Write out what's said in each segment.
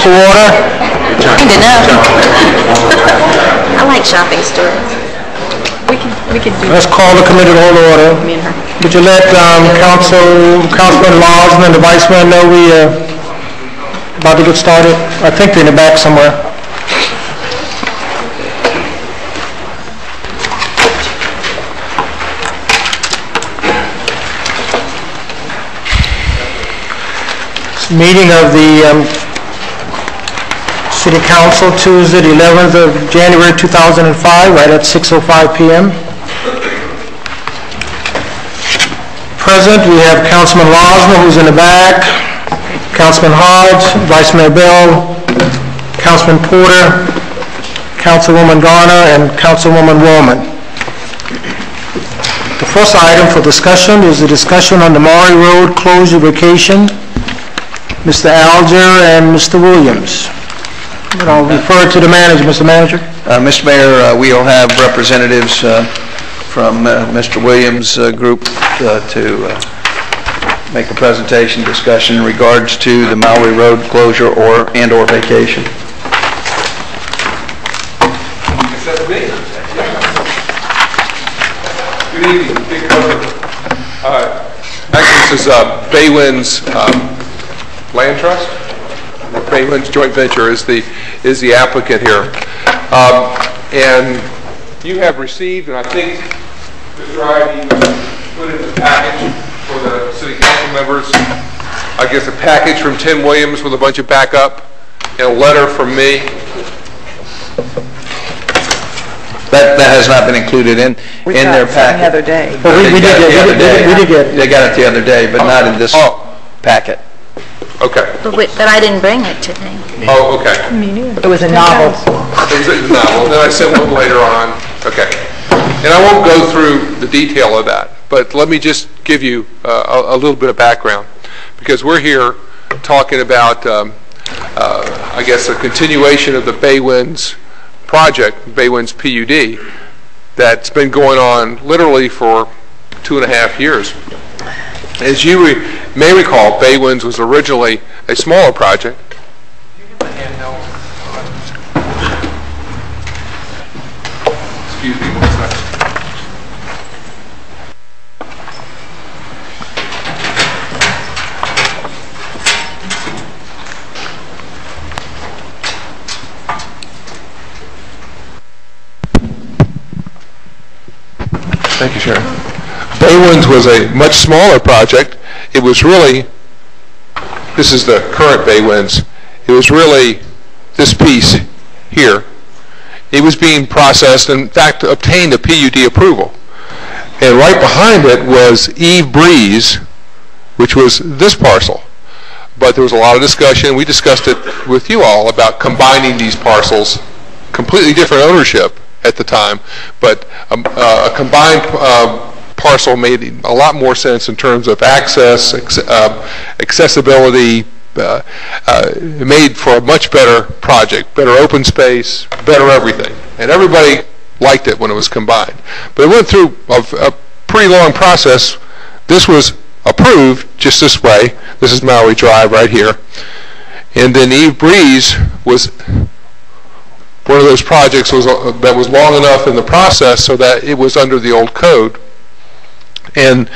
to order. Good enough. I like shopping, Stuart. We could do. Let's call the committee to order. Me and her. Would you let Councilman Lawson and the Vice Mayor know we are about to get started? I think they're in the back somewhere. Meeting of the City Council, Tuesday, the 11th of January 2005, right at 6:05 p.m. Present, we have Councilman Losner, who's in the back, Councilman Hodge, Vice Mayor Bell, Councilman Porter, Councilwoman Garner, and Councilwoman Woolman. The first item for discussion is the discussion on the Maury Road closure vacation. Mr. Alger and Mr. Williams. And I'll refer to the manager. Mr. Manager. Mr. Mayor, we'll have representatives from Mr. Williams' group to make a presentation discussion in regards to the Maury Road closure or vacation. Good evening. Big cover. Actually, this is Baywind's Land Trust. Baywind's joint venture is the applicant here, and you have received, and I think Mr. Ivey put in the package for the city council members, I guess a package from Tim Williams with a bunch of backup and a letter from me. That has not been included in their packet. The other day. Well, we did get it. They got it the other day, but not in this packet. Okay. But I didn't bring it today. Oh, okay. It was a novel. It was a novel. Then I sent one later on. Okay. And I won't go through the detail of that, but let me just give you a little bit of background, because we're here talking about, I guess, a continuation of the Baywind's project, Baywind's PUD, that's been going on literally for 2.5 years. As you may recall, Baywind's was originally a smaller project. Excuse me one second. Thank you, Sharon. Baywind's was a much smaller project. It was really, this is the current Baywind's, it was really this piece here. It was being processed, and in fact obtained a PUD approval. And right behind it was Eve Breeze, which was this parcel. But there was a lot of discussion. We discussed it with you all about combining these parcels, completely different ownership at the time, but a combined parcel made a lot more sense in terms of access, accessibility, made for a much better project, better open space, better everything. And everybody liked it when it was combined. But it went through a pretty long process. This was approved just this way. This is Maury Drive right here. And then Eve Breeze was one of those projects that was long enough in the process so that it was under the old code. And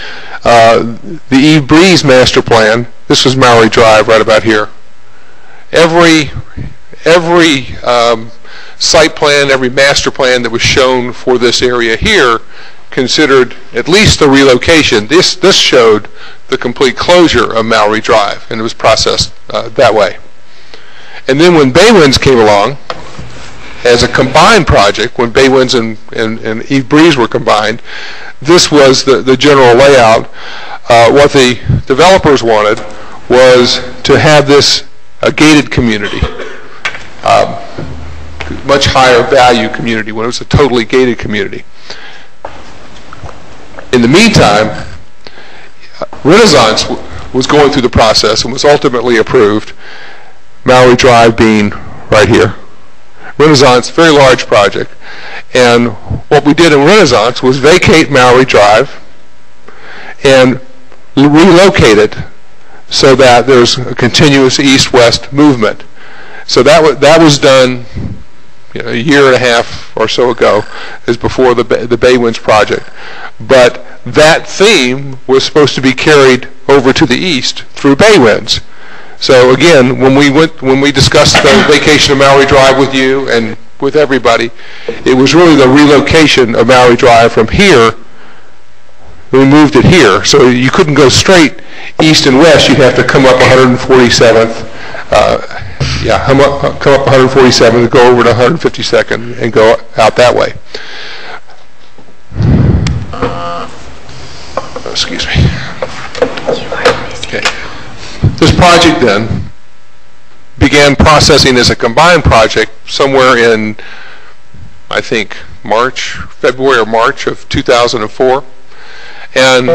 the Eve Breeze master plan, this was Maury Drive right about here. Every site plan, every master plan that was shown for this area here considered at least the relocation. This showed the complete closure of Maury Drive, and it was processed that way. And then when Baywind's came along, as a combined project, when Baywind's and Eve Breeze were combined, this was the general layout. What the developers wanted was to have this a gated community, much higher value community when it was a totally gated community. In the meantime, Renaissance was going through the process and was ultimately approved, Maury Drive being right here. Renaissance, very large project. And what we did in Renaissance was vacate Maury Drive and relocate it so that there's a continuous east-west movement. So that was done a year and a half or so ago, is before the Bay Winds project. But that theme was supposed to be carried over to the east through Bay Winds. So again, when we discussed the vacation of Maori Drive with you and with everybody, it was really the relocation of Maori Drive from here. We moved it here, so you couldn't go straight east and west. You'd have to come up 147th. Come up 147th, go over to 152nd, and go out that way. Excuse me. Okay. This project then began processing as a combined project somewhere in, I think, February or March of 2004. And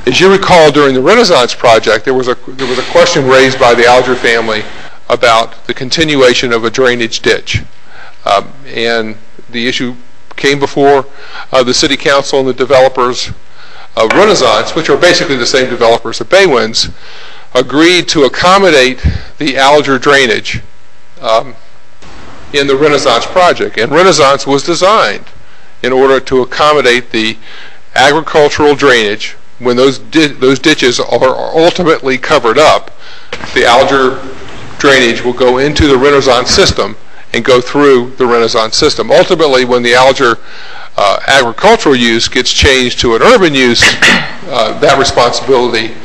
as you recall, during the Renaissance project, there was a question raised by the Alger family about the continuation of a drainage ditch. And the issue came before the City Council and the developers of Renaissance, which are basically the same developers of Bay Winds, agreed to accommodate the Alger drainage in the Renaissance project. And Renaissance was designed in order to accommodate the agricultural drainage. When those ditches are ultimately covered up, the Alger drainage will go into the Renaissance system and go through the Renaissance system. Ultimately, when the Alger agricultural use gets changed to an urban use, that responsibility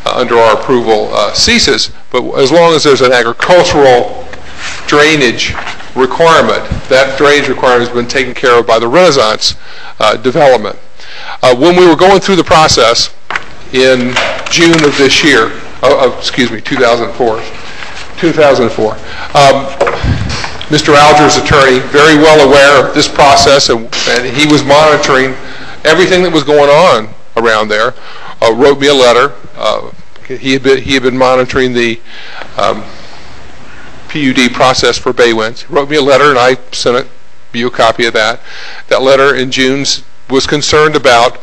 under our approval ceases. But as long as there's an agricultural drainage requirement, that drainage requirement has been taken care of by the Renaissance development. When we were going through the process in June of this year, 2004, Mr. Alger's attorney, very well aware of this process, and he was monitoring everything that was going on around there, wrote me a letter. He had been monitoring the PUD process for Bay Winds. He wrote me a letter, and I sent you a copy of that. That letter in June was concerned about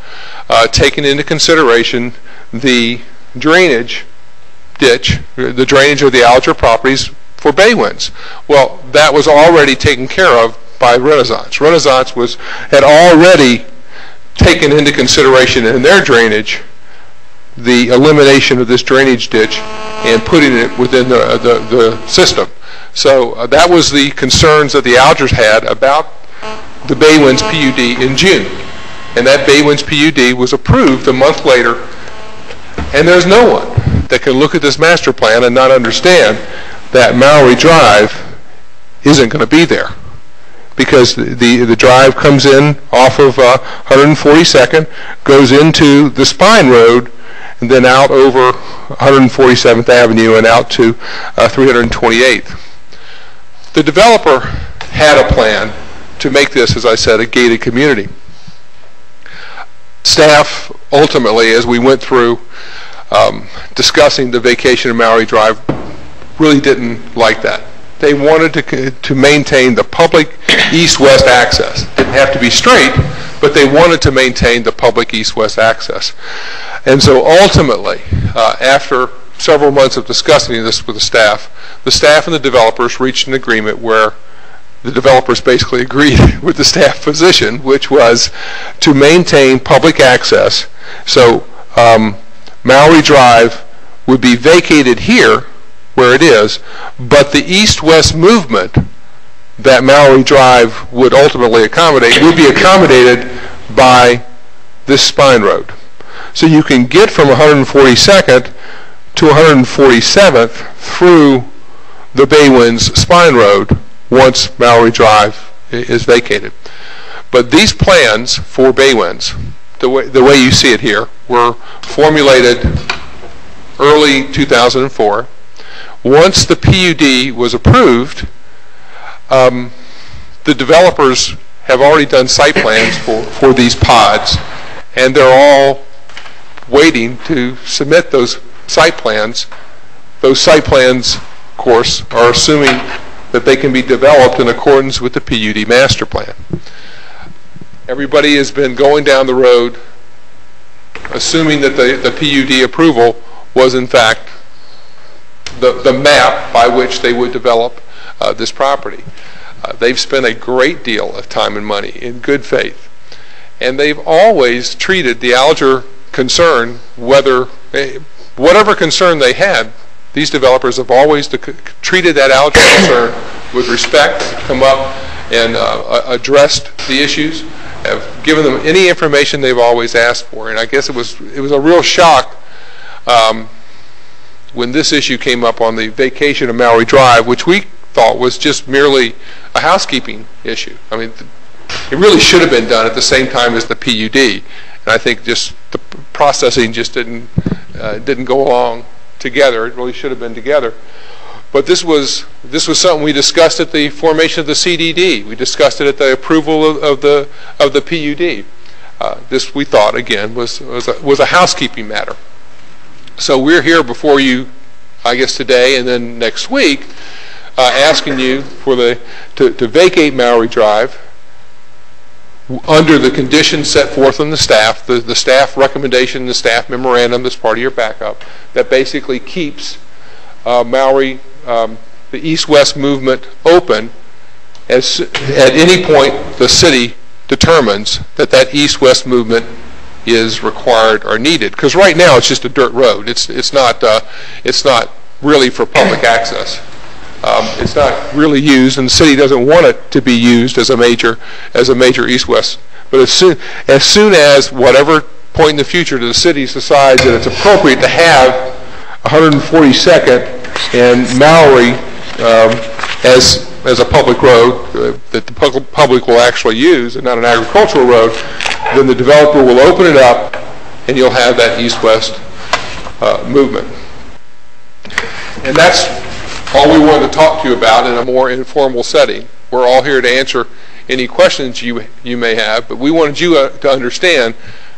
taking into consideration the drainage ditch, the drainage of the Alger properties for Bay Winds. Well, that was already taken care of by Renaissance. Renaissance had already taken into consideration in their drainage the elimination of this drainage ditch and putting it within the system. So that was the concerns that the Algers had about the Bay Winds PUD in June. And that Bay Winds PUD was approved a month later, and there's no one that can look at this master plan and not understand that Maori Drive isn't going to be there, because the drive comes in off of 142nd, goes into the Spine Road, and then out over 147th Avenue and out to 328th. The developer had a plan to make this, as I said, a gated community. Staff, ultimately, as we went through discussing the vacation of Maori Drive, really didn't like that. They wanted to maintain the public east-west access. It didn't have to be straight, but they wanted to maintain the public east-west access. And so ultimately, after several months of discussing this with the staff and the developers reached an agreement where the developers basically agreed with the staff position, which was to maintain public access. So Maori Drive would be vacated here, where it is, but the east-west movement that Maori Drive would ultimately accommodate would be accommodated by this Spine Road. So you can get from 142nd to 147th through the Bay Winds Spine Road once Maori Drive is vacated. But these plans for Bay Winds, the way you see it here, were formulated early 2004. Once the PUD was approved, the developers have already done site plans for these pods, and they're all waiting to submit those site plans. Those site plans, of course, are assuming that they can be developed in accordance with the PUD master plan. Everybody has been going down the road assuming that the PUD approval was in fact the map by which they would develop this property. They've spent a great deal of time and money in good faith, and they've always treated the Alger concern, whatever concern they had, these developers have always treated that Alger concern with respect, come up and addressed the issues, have given them any information they've always asked for. And I guess it was a real shock when this issue came up on the vacation of Maury Drive, which we thought was just merely a housekeeping issue. I mean, it really should have been done at the same time as the PUD, and I think just the processing just didn't go along together. It really should have been together. But this was something we discussed at the formation of the CDD. We discussed it at the approval of the PUD. This, we thought, again, was a housekeeping matter. So we're here before you, I guess today and then next week, asking you to vacate Maury Drive under the conditions set forth in the staff recommendation, the staff memorandum that's part of your backup, that basically keeps Maury, the east-west movement open at any point the city determines that east-west movement is required or needed. Because right now it's just a dirt road. It's not really for public access. It's not really used, and the city doesn't want it to be used as a major east-west. But as soon as whatever point in the future the city decides that it's appropriate to have 142nd and Maury as a public road that the public will actually use and not an agricultural road, then the developer will open it up and you'll have that east-west movement. And that's all we wanted to talk to you about in a more informal setting. We're all here to answer any questions you may have, but we wanted you to understand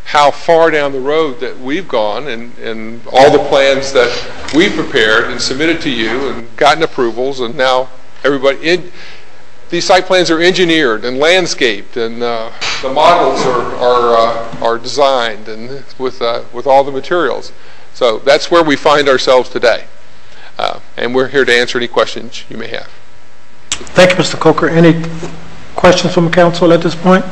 how far down the road that we've gone and all the plans that we've prepared and submitted to you and gotten approvals, and now these site plans are engineered and landscaped, and the models are designed and with all the materials. So that's where we find ourselves today. And we're here to answer any questions you may have. Thank you, Mr. Coker. Any questions from the council at this point?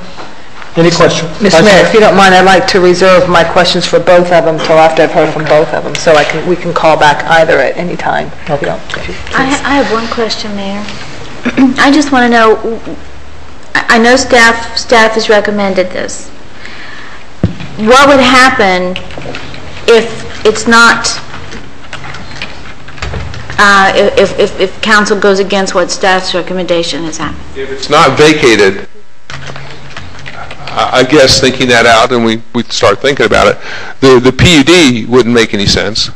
Any questions? Mr. Mayor, if you don't mind, I'd like to reserve my questions for both of them until after I've heard from both of them, so we can call back either at any time. Okay. I have one question, Mayor. I just want to know, I know staff has recommended this. What would happen if it's not, if council goes against what staff's recommendation has happened? If it's not vacated, I guess thinking that out, and we start thinking about it, the PUD wouldn't make any sense.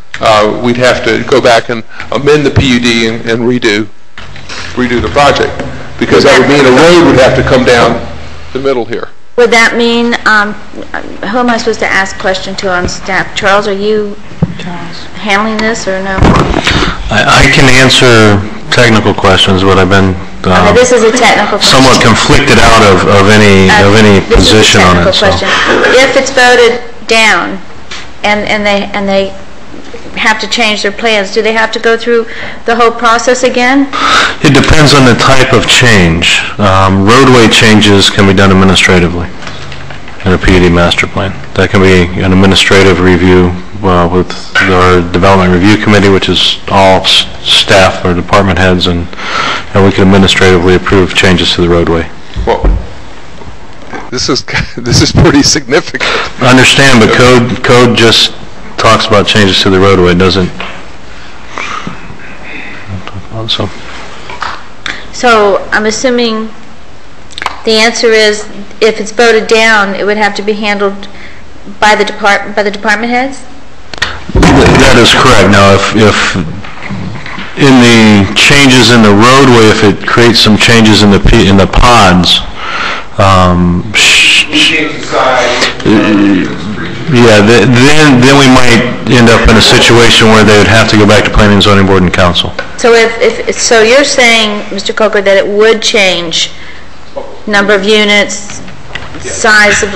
We'd have to go back and amend the PUD and redo the project, because that would mean a road would have to come down the middle here. Would that mean, who am I supposed to ask question to on staff? Charles, are you handling this or no? I can answer technical questions, but I've been this is a technical question. Somewhat conflicted out of any position on it. So. If it's voted down and they have to change their plans, do they have to go through the whole process again? It depends on the type of change. Roadway changes can be done administratively in a PUD master plan. That can be an administrative review with our development review committee, which is all staff or department heads, and we can administratively approve changes to the roadway. Well, this is pretty significant. I understand, but code just talks about changes to the roadway. It doesn't. So I'm assuming the answer is, if it's voted down, it would have to be handled by the department heads? That is correct. Now, if in the changes in the roadway, if it creates some changes in the pods, yeah, then we might end up in a situation where they would have to go back to Planning and Zoning Board and Council. So so you're saying, Mr. Coker, that it would change number of units, size of...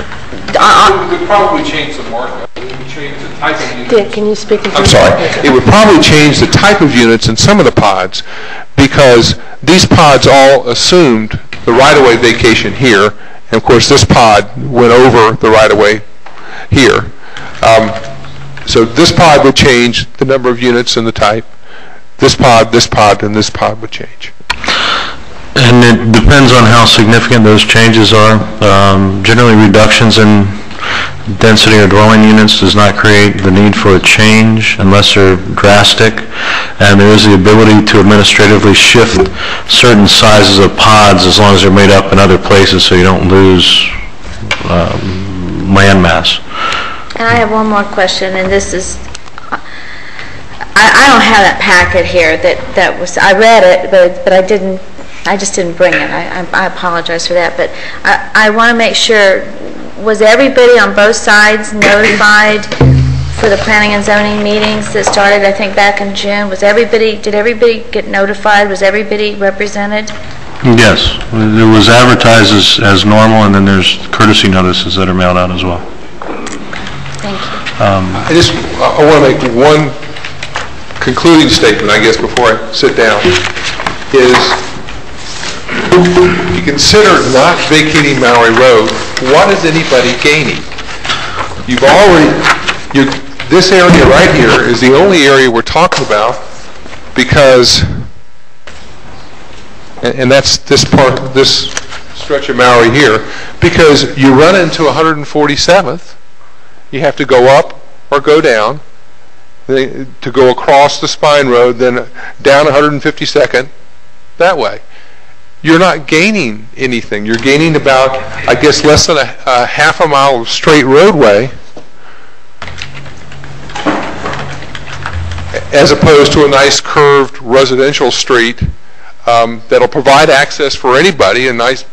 It would probably change the markup. It would change the Dick, can you speak into I'm sorry. It would probably change the type of units in some of the pods, because these pods all assumed the right-of-way vacation here, and of course this pod went over the right-of-way here. So this pod would change the number of units and the type. This pod, and this pod would change. And it depends on how significant those changes are. Generally, reductions in density or dwelling units does not create the need for a change unless they're drastic. And there is the ability to administratively shift certain sizes of pods as long as they're made up in other places so you don't lose land mass. And I have one more question, and this is, I don't have that packet here that was, I read it, but I just didn't bring it. I apologize for that, but I want to make sure, was everybody on both sides notified for the planning and zoning meetings that started, I think, back in June? Did everybody get notified? Was everybody represented? Yes. It was advertised as normal, and then there's courtesy notices that are mailed out as well. Thank you. I want to make one concluding statement, I guess, before I sit down, is if you consider not vacating Maui Road, what is anybody gaining? This area right here is the only area we're talking about, because, and that's this stretch of Maui here, because you run into 147th, you have to go up or go down to go across the Spine Road, then down 152nd that way. You're not gaining anything. You're gaining about, I guess, less than a half a mile of straight roadway, as opposed to a nice curved residential street that'll provide access for anybody, a nice,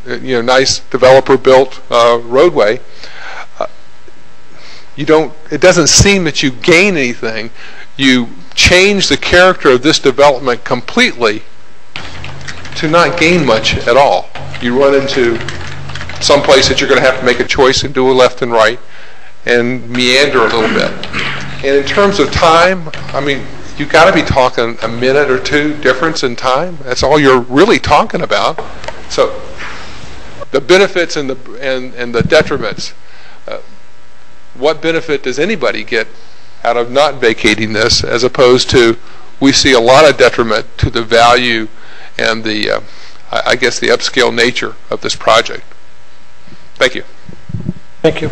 nice developer-built roadway. It doesn't seem that you gain anything. You change the character of this development completely to not gain much at all. You run into some place that you're going to have to make a choice and do a left and right and meander a little bit. And in terms of time, I mean, you've got to be talking a minute or two difference in time. That's all you're really talking about. So the benefits and the detriments. What benefit does anybody get out of not vacating this, as opposed to, we see a lot of detriment to the value and the, I guess, the upscale nature of this project. Thank you. Thank you.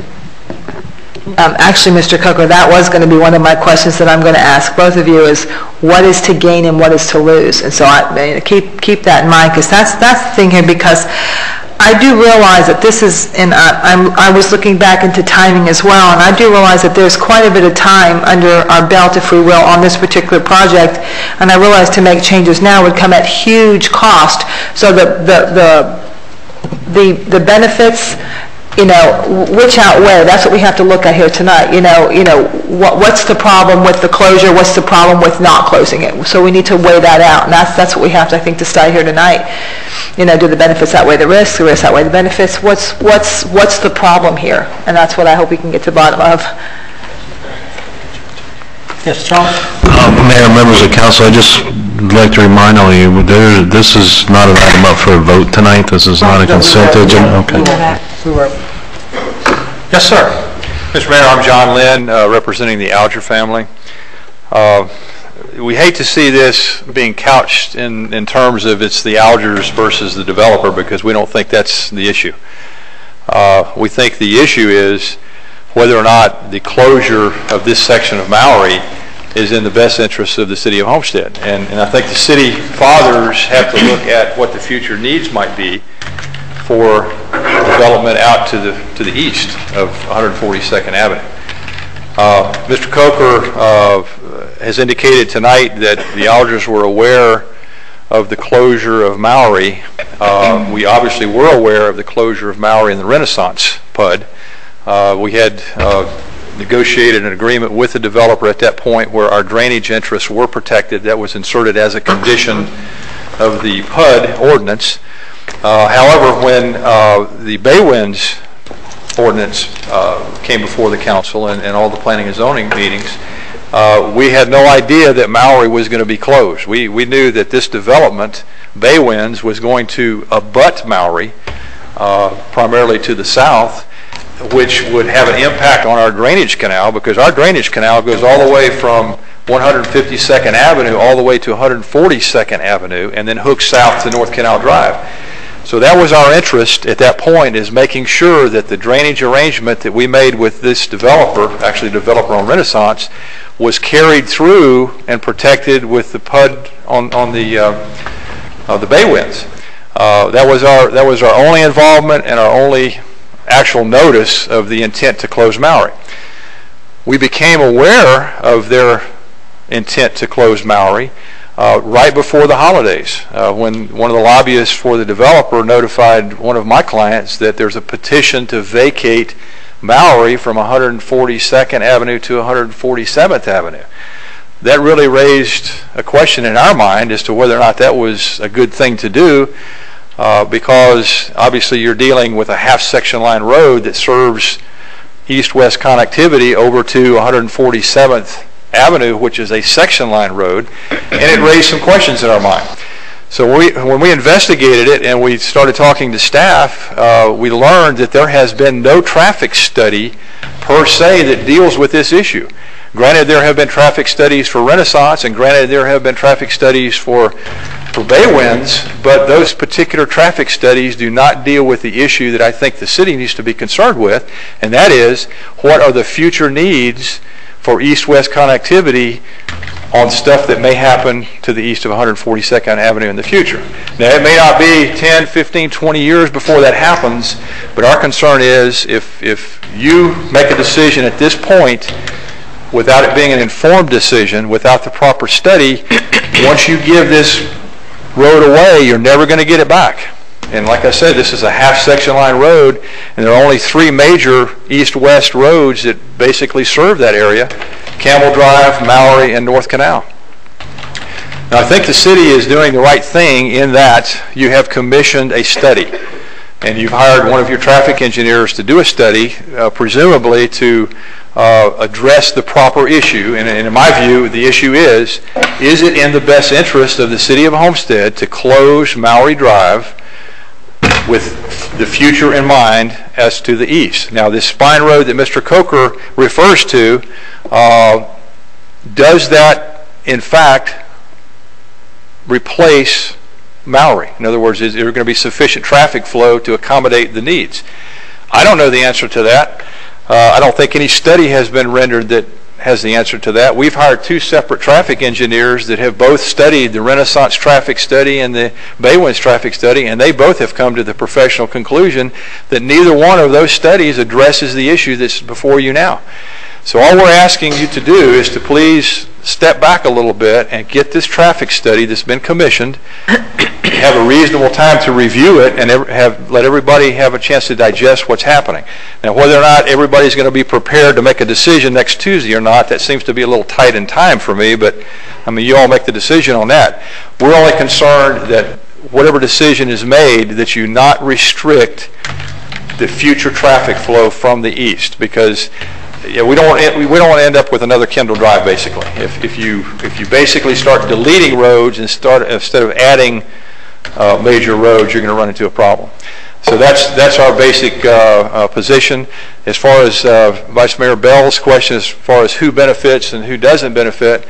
Actually, Mr. Coker, that was going to be one of my questions that I'm going to ask both of you, is what is to gain and what is to lose? And so keep that in mind, because that's the thing here, because I do realize that this is, and I was looking back into timing as well, and I do realize that there's quite a bit of time under our belt, if we will, on this particular project, and I realize to make changes now would come at huge cost. So the benefits, which outweigh, that's what we have to look at here tonight. What's the problem with the closure? What's the problem with not closing it? So we need to weigh that out, and that's what we have to, I think, decide here tonight. Do the benefits outweigh the risks outweigh the benefits? What's the problem here? And that's what I hope we can get to the bottom of. Yes, Charles? Mayor, members of council, I just would like to remind all of you, this is not an item up for a vote tonight. This is not a consent agenda. Okay. Yes, sir. Mr. Mayor, I'm John Lynn, representing the Alger family. We hate to see this being couched in terms of it's the Algers versus the developer, because we don't think that's the issue. We think the issue is whether or not the closure of this section of Maui is in the best interest of the city of Homestead. And I think the city fathers have to look at what the future needs might be for development out to the east of 142nd Avenue. Mr. Coker has indicated tonight that the Algers were aware of the closure of Maui. We obviously were aware of the closure of Maui and the Renaissance PUD. We had negotiated an agreement with the developer at that point where our drainage interests were protected. That was inserted as a condition of the PUD ordinance. However, when the Bay Winds ordinance came before the council and all the planning and zoning meetings, we had no idea that Maury was going to be closed. We knew that this development, Bay Winds, was going to abut Maury, primarily to the south, which would have an impact on our drainage canal, because our drainage canal goes all the way from 152nd Avenue all the way to 142nd Avenue and then hooks south to North Canal Drive. So that was our interest at that point, is making sure that the drainage arrangement that we made with this developer, actually developer on Renaissance, was carried through and protected with the PUD on the Bay Winds. That was our only involvement and our only actual notice of the intent to close Maury. We became aware of their intent to close Maury right before the holidays, when one of the lobbyists for the developer notified one of my clients that there's a petition to vacate Maury from 142nd Avenue to 147th Avenue. That really raised a question in our mind as to whether or not that was a good thing to do, because obviously you're dealing with a half-section line road that serves east-west connectivity over to 147th Avenue, which is a section line road, and it raised some questions in our mind. So when we investigated it and we started talking to staff, we learned that there has been no traffic study per se that deals with this issue. Granted, there have been traffic studies for Renaissance, and granted, there have been traffic studies for Bay Winds, but those particular traffic studies do not deal with the issue that I think the city needs to be concerned with, and that is, what are the future needs for east-west connectivity on stuff that may happen to the east of 142nd Avenue in the future. Now, it may not be 10, 15, 20 years before that happens, but our concern is if you make a decision at this point without it being an informed decision, without the proper study, once you give this road away, you're never going to get it back. And like I said, this is a half-section line road, and there are only 3 major east-west roads that basically serve that area: Campbell Drive, Maury, and North Canal. Now, I think the city is doing the right thing in that you have commissioned a study, and you've hired one of your traffic engineers to do a study, presumably to address the proper issue. And in my view, the issue is it in the best interest of the city of Homestead to close Maury Drive with the future in mind as to the east? Now, this spine road that Mr. Coker refers to, does that in fact replace Maury? In other words, is there going to be sufficient traffic flow to accommodate the needs? I don't know the answer to that. I don't think any study has been rendered that has the answer to that. We've hired 2 separate traffic engineers that have both studied the Renaissance traffic study and the Bay Winds traffic study, and they both have come to the professional conclusion that neither one of those studies addresses the issue that's before you now. So all we're asking you to do is to please step back a little bit and get this traffic study that's been commissioned, have a reasonable time to review it, and let everybody have a chance to digest what's happening. Now, whether or not everybody's going to be prepared to make a decision next Tuesday or not, that seems to be a little tight in time for me, but I mean, you all make the decision on that. We're only concerned that whatever decision is made, that you not restrict the future traffic flow from the east, because we don't want to end up with another Kendall Drive, basically. If you basically start deleting roads instead of adding major roads, you're going to run into a problem. So that's our basic position. As far as Vice Mayor Bell's question, as far as who benefits and who doesn't benefit,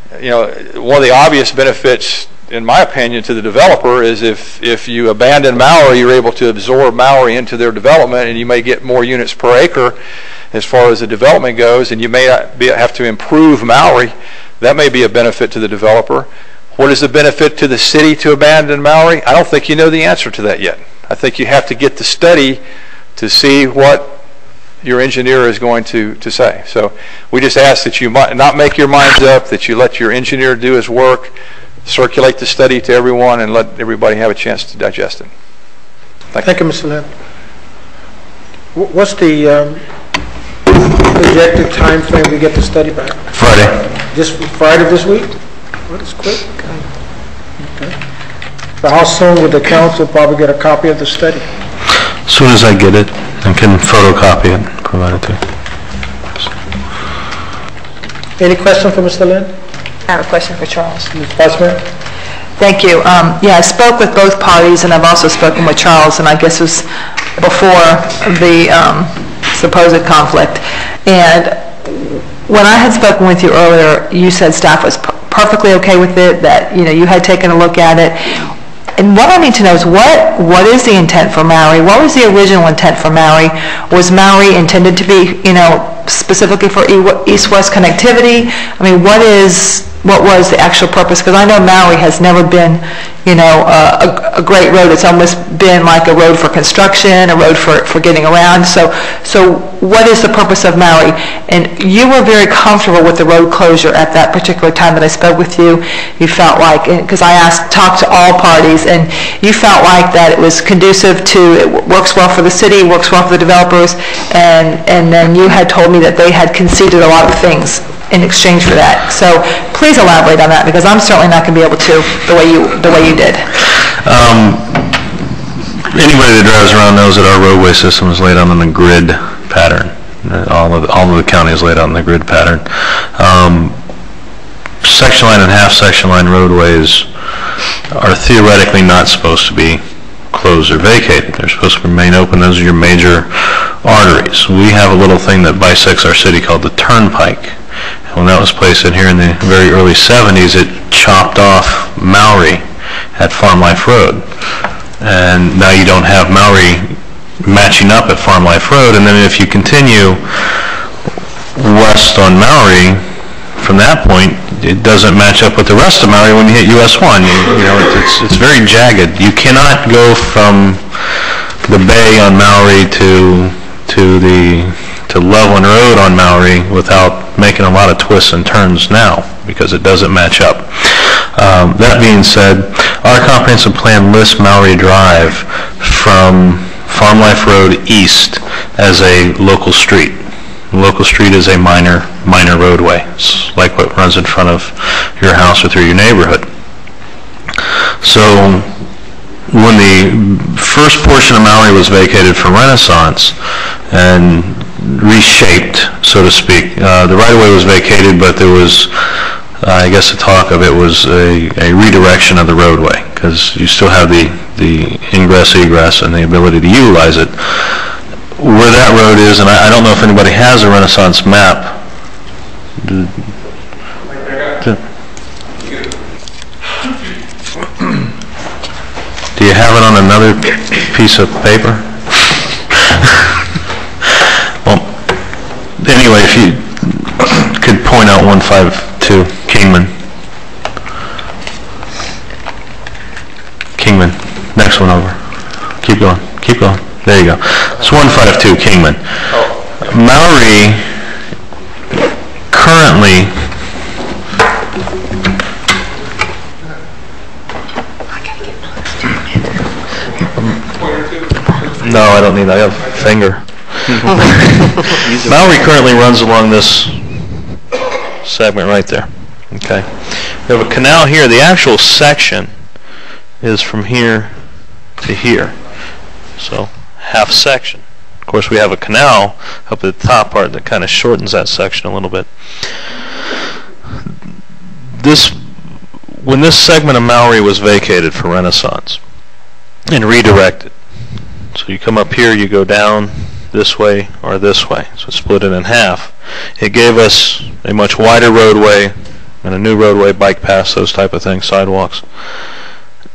one of the obvious benefits, in my opinion, to the developer is if you abandon Maury, you're able to absorb Maury into their development, and you may get more units per acre as far as the development goes, and you may have to improve Maury. That may be a benefit to the developer. What is the benefit to the city to abandon Maury? I don't think you know the answer to that yet. I think you have to get the study to see what your engineer is going to say. So we just ask that you not make your minds up, that you let your engineer do his work, circulate the study to everyone, and let everybody have a chance to digest it. Thank you, Mr. Lynn. What's the projected time frame we get the study back? Friday. Just Friday this week? Well, that's quick. Okay. So how soon would the council probably get a copy of the study? As soon as I get it. And can photocopy it, provide it to you. Any question for Mr. Lynn? I have a question for Charles. Ms. Vice-Mayor? Thank you. Yeah, I spoke with both parties, and I've also spoken with Charles, and I guess it was before the supposed conflict. And when I had spoken with you earlier, you said staff was perfectly okay with it, that, you know, you had taken a look at it. And what I need to know is what is the intent for Maui? What was the original intent for Maui? Was Maui intended to be, you know, specifically for east-west connectivity? I mean, what was the actual purpose? Because I know Maui has never been, you know, a great road. It's almost been like a road for construction, a road for getting around. So what is the purpose of Maui? And you were very comfortable with the road closure at that particular time that I spoke with you. You felt like, because I talked to all parties, and you felt like that it was conducive to, it works well for the city, works well for the developers, and then you had told me that they had conceded a lot of things in exchange for that. So please elaborate on that, because I'm certainly not going to be able to the way you did. Anybody that drives around knows that our roadway system is laid out on the grid pattern. All of the county is laid out on the grid pattern. Section line and half section line roadways are theoretically not supposed to be closed or vacated. They're supposed to remain open. Those are your major arteries. We have a little thing that bisects our city called the Turnpike. When that was placed in here in the very early 70s, it chopped off Maury at Farm Life Road. And now you don't have Maury matching up at Farm Life Road. And then if you continue west on Maury, from that point, it doesn't match up with the rest of Maury when you hit US 1. You know, it's very jagged. You cannot go from the bay on Maury to Loveland Road on Maury without making a lot of twists and turns now, because it doesn't match up. That being said, our comprehensive plan lists Maury Drive from Farm Life Road east as a local street. Local street is a minor roadway. It's like what runs in front of your house or through your neighborhood. So when the first portion of Maury was vacated for Renaissance and reshaped, so to speak, the right-of-way was vacated, but there was, I guess the talk of it was a redirection of the roadway, because you still have the ingress, egress, and the ability to utilize it. Where that road is, and I don't know if anybody has a Renaissance map. Do you have it on another piece of paper? Well, anyway, if you could point out 152 Kingman. Next one over. Keep going. There you go. It's 152 Kingman. Maury currently No, I don't need that. I have a finger. Maury currently runs along this segment right there. Okay. We have a canal here. The actual section is from here to here. So half section. Of course, we have a canal up at the top part that kind of shortens that section a little bit. When this segment of Maury was vacated for Renaissance and redirected, so you come up here, you go down this way or this way, so split it in half. It gave us a much wider roadway and a new roadway, bike paths, those type of things, sidewalks.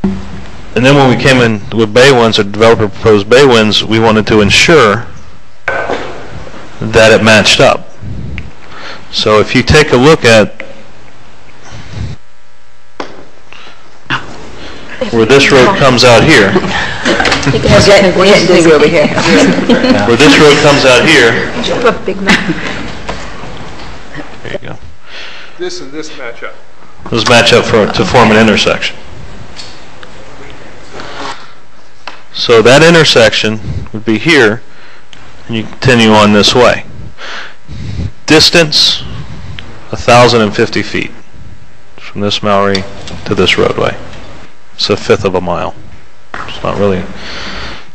And then when we came in with bay winds, or developer proposed bay winds, we wanted to ensure that it matched up. So if you take a look at where this road comes out here, over here. where this road comes out here, there you go. This and this match up. Those match up to form an intersection. So that intersection would be here, and you continue on this way. Distance, 1,050 feet from this Maury to this roadway. It's a fifth of a mile. It's not really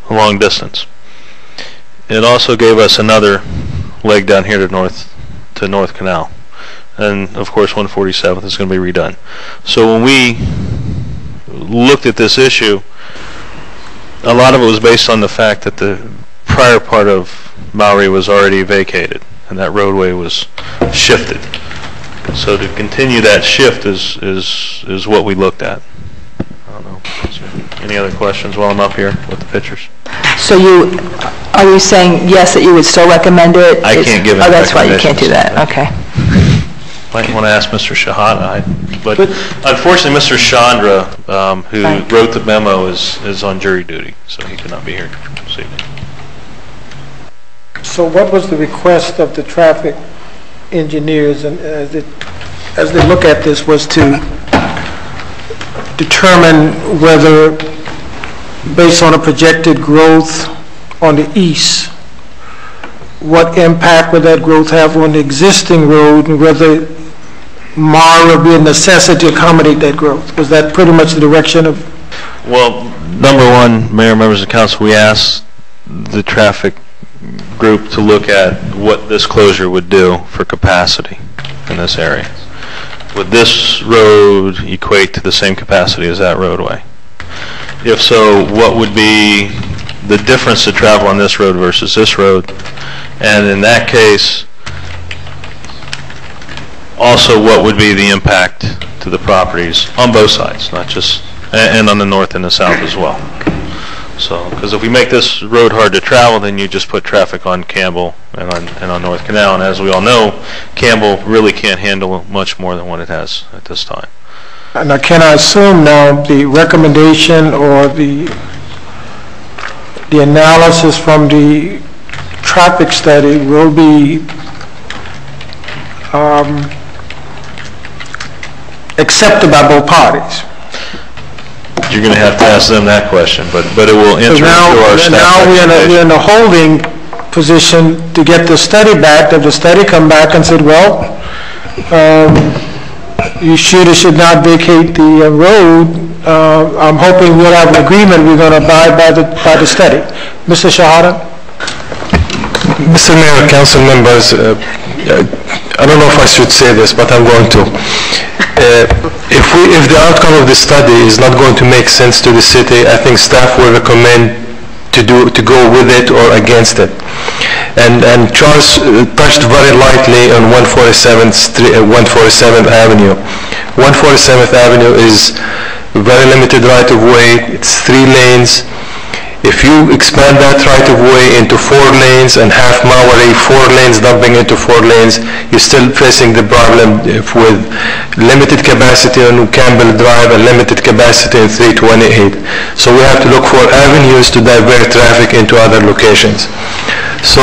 a long distance. it also gave us another leg down here to North Canal. And of course 147th is going to be redone. So when we looked at this issue, a lot of it was based on the fact that the prior part of Maury was already vacated and that roadway was shifted. So to continue that shift is what we looked at. I don't know. Any other questions while I'm up here with the pictures? So are you saying yes, that you would still recommend it? I can't give any Oh, that's right, you can't do that, recommendations. okay. Might want to ask Mr. Shahada, but unfortunately Mr. Chandra, who Right. wrote the memo, is on jury duty, so he could not be here this evening. So what was the request of the traffic engineers, and as they look at this, was to determine whether, based on a projected growth on the east, what impact would that growth have on the existing road, and whether Maury would be a necessity to accommodate that growth? Was that pretty much the direction of? Well, number one, Mayor, members of council, we asked the traffic group to look at what this closure would do for capacity in this area. Would this road equate to the same capacity as that roadway? If so, what would be the difference to travel on this road versus this road? And in that case, also what would be the impact to the properties on both sides, not just, and on the north and the south as well. So, because if we make this road hard to travel, then you just put traffic on Campbell and on North Canal, and as we all know, Campbell really can't handle much more than what it has at this time. Now, can I assume now the recommendation or the analysis from the traffic study will be accepted by both parties? You're going to have to ask them that question, but it will enter into our staff now recommendation. we're in a holding position to get the study back. If the study come back and said, well, you should or should not vacate the road, I'm hoping we'll have an agreement. We're going to abide by the study. Mr. Shahada? Mr. Mayor, council members, I don't know if I should say this, but I'm going to. If the outcome of the study is not going to make sense to the city, I think staff will recommend to go with it or against it. And Charles touched very lightly on 147th Avenue. 147th Avenue is very limited right of way. It's 3 lanes. If you expand that right-of-way into 4 lanes and half Maury, 4 lanes dumping into 4 lanes, you're still facing the problem with limited capacity on Campbell Drive and limited capacity in 328. So we have to look for avenues to divert traffic into other locations. So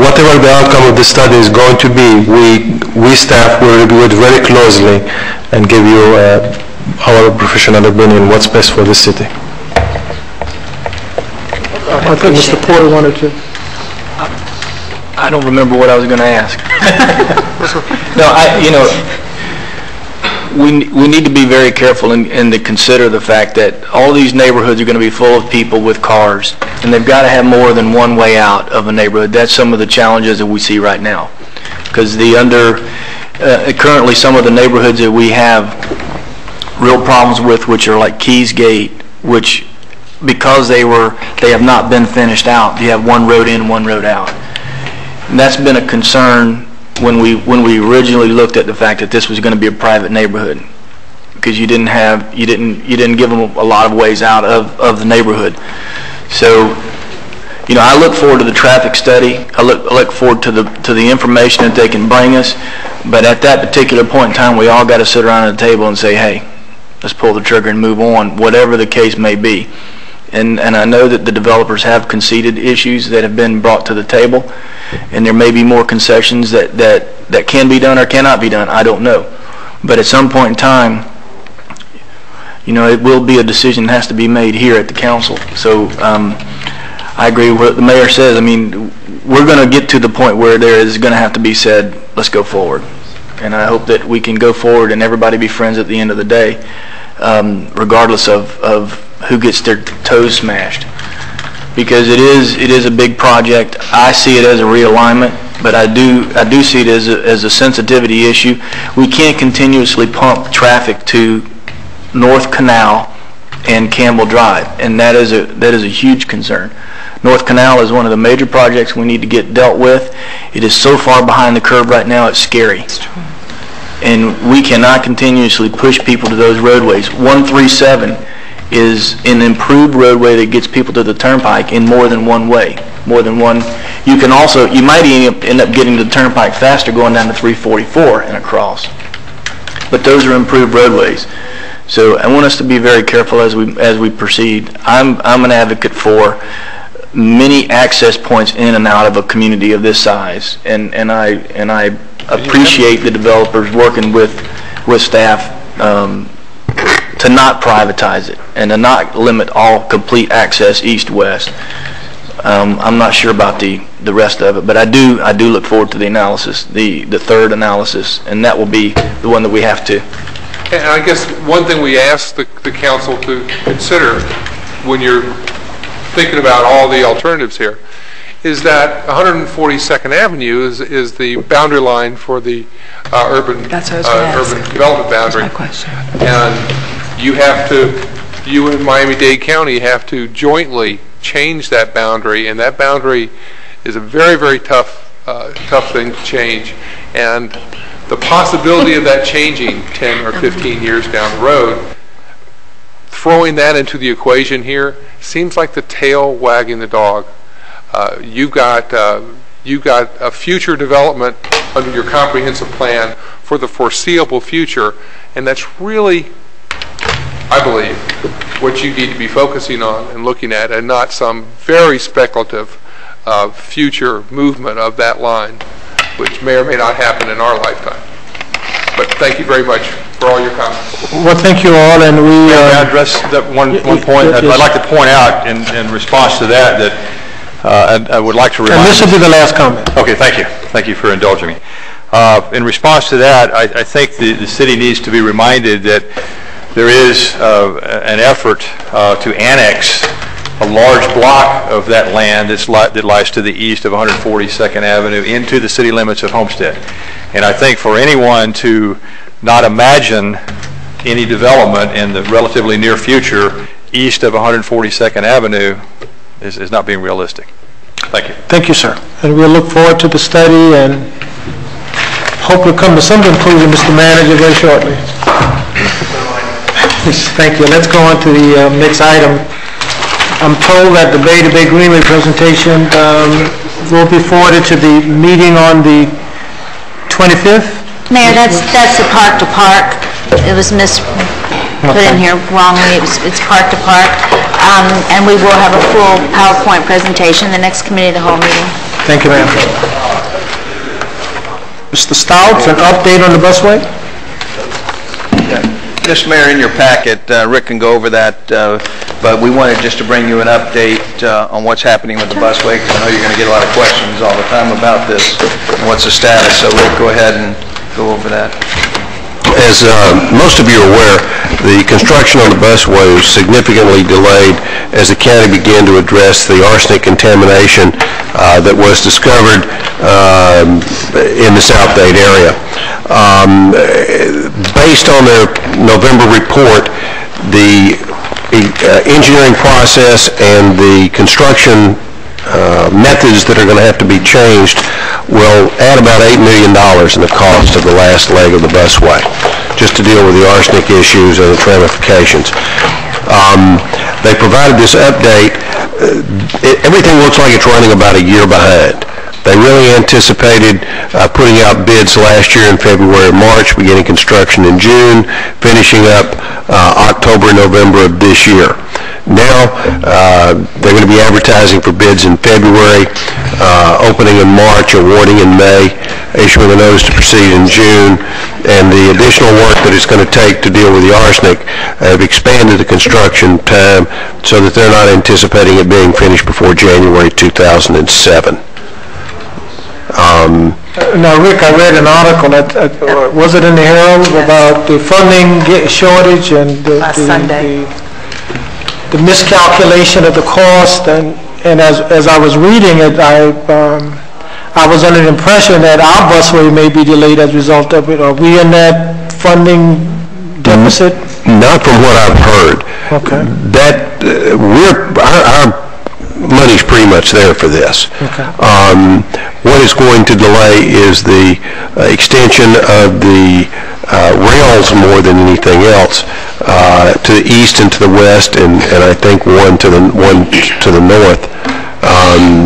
whatever the outcome of the study is going to be, we staff will review it very closely and give you our professional opinion what's best for the city. I think Mr. Porter wanted to. I don't remember what I was going to ask. No, we need to be very careful and to consider the fact that all these neighborhoods are going to be full of people with cars, and they've got to have more than one way out of a neighborhood. That's some of the challenges that we see right now. Because currently some of the neighborhoods that we have real problems with, which are like Keys Gate, which because they have not been finished out, you have one road in, one road out. And that's been a concern when we originally looked at the fact that this was going to be a private neighborhood, because you didn't give them a lot of ways out of the neighborhood. So, I look forward to the traffic study. I look forward to the information that they can bring us. But at that particular point in time, we all got to sit around at the table and say, hey, let's pull the trigger and move on, whatever the case may be. And I know that the developers have conceded issues that have been brought to the table, and there may be more concessions that can be done or cannot be done. I don't know. But at some point in time, it will be a decision that has to be made here at the council. So I agree with what the mayor says. I mean, we're going to get to the point where there is going to have to be said, let's go forward. And I hope that we can go forward and everybody be friends at the end of the day, regardless of who gets their toes smashed. because it is a big project. I see it as a realignment, but I do see it as a sensitivity issue. We can't continuously pump traffic to North Canal and Campbell Drive, and that is a huge concern. North Canal is one of the major projects we need to get dealt with. It is so far behind the curve right now, it's scary. And we cannot continuously push people to those roadways. 137 is an improved roadway that gets people to the turnpike in more than one way. More than one. You might end up getting to the turnpike faster going down to 344 and across. But those are improved roadways. So I want us to be very careful as we proceed. I'm an advocate for many access points in and out of a community of this size, and I appreciate the developers working with staff to not privatize it and to not limit all complete access east-west. I'm not sure about the rest of it, but I do look forward to the analysis, the third analysis, and that will be the one that we have to. And I guess one thing we ask the council to consider when you're thinking about all the alternatives here is that 142nd Avenue is the boundary line for the urban development boundary. That's my question. And you in Miami-Dade County have to jointly change that boundary, and that boundary is a very, very tough thing to change. And the possibility of that changing 10 or 15 years down the road, throwing that into the equation here seems like the tail wagging the dog. You've got a future development under your comprehensive plan for the foreseeable future, and that's really, I believe, what you need to be focusing on and looking at, and not some very speculative future movement of that line, which may or may not happen in our lifetime. But thank you very much for all your comments. Well, thank you all, and we... May I address that one point? I'd like to point out in response to that I would like to remind... And this will be the last comment. Okay, thank you. Thank you for indulging me. In response to that, I think the city needs to be reminded that there is an effort to annex a large block of that land that lies to the east of 142nd Avenue into the city limits of Homestead. And I think for anyone to not imagine any development in the relatively near future east of 142nd Avenue is not being realistic. Thank you. Thank you, sir. And we'll look forward to the study and hope we'll come to some conclusion, Mr. Manager, very shortly. Thank you. Let's go on to the next item. I'm told that the Bay to Bay Greenway presentation will be forwarded to the meeting on the 25th. Mayor, that's the park to park. It was put in here wrongly. It's park to park. And we will have a full PowerPoint presentation in the next committee of the whole meeting. Thank you, ma'am. Mr. Stouts, an update on the busway? Mr. Mayor, in your packet, Rick can go over that, but we wanted just to bring you an update on what's happening with the busway, because I know you're going to get a lot of questions all the time about this and what's the status. So Rick, go ahead and go over that. As most of you are aware, the construction on the busway was significantly delayed as the county began to address the arsenic contamination that was discovered in the South Dade area. Based on their November report, the engineering process and the construction methods that are going to have to be changed will add about $8 million in the cost of the last leg of the busway, just to deal with the arsenic issues and its ramifications. They provided this update. Everything looks like it's running about a year behind. They really anticipated putting out bids last year in February or March, beginning construction in June, finishing up October, November of this year. Now, they're going to be advertising for bids in February, opening in March, awarding in May, issuing a notice to proceed in June, and the additional work that it's going to take to deal with the arsenic have expanded the construction time so that they're not anticipating it being finished before January 2007. Now, Rick, I read an article, was it in the Herald, about the funding shortage and the miscalculation of the cost, and and as I was reading it, I was under the impression that our busway may be delayed as a result of it. Are we in that funding deficit? Not from what I've heard. Okay. That, our money's pretty much there for this. Okay. What is going to delay is the extension of the rails more than anything else to the east and to the west, and I think one to the north.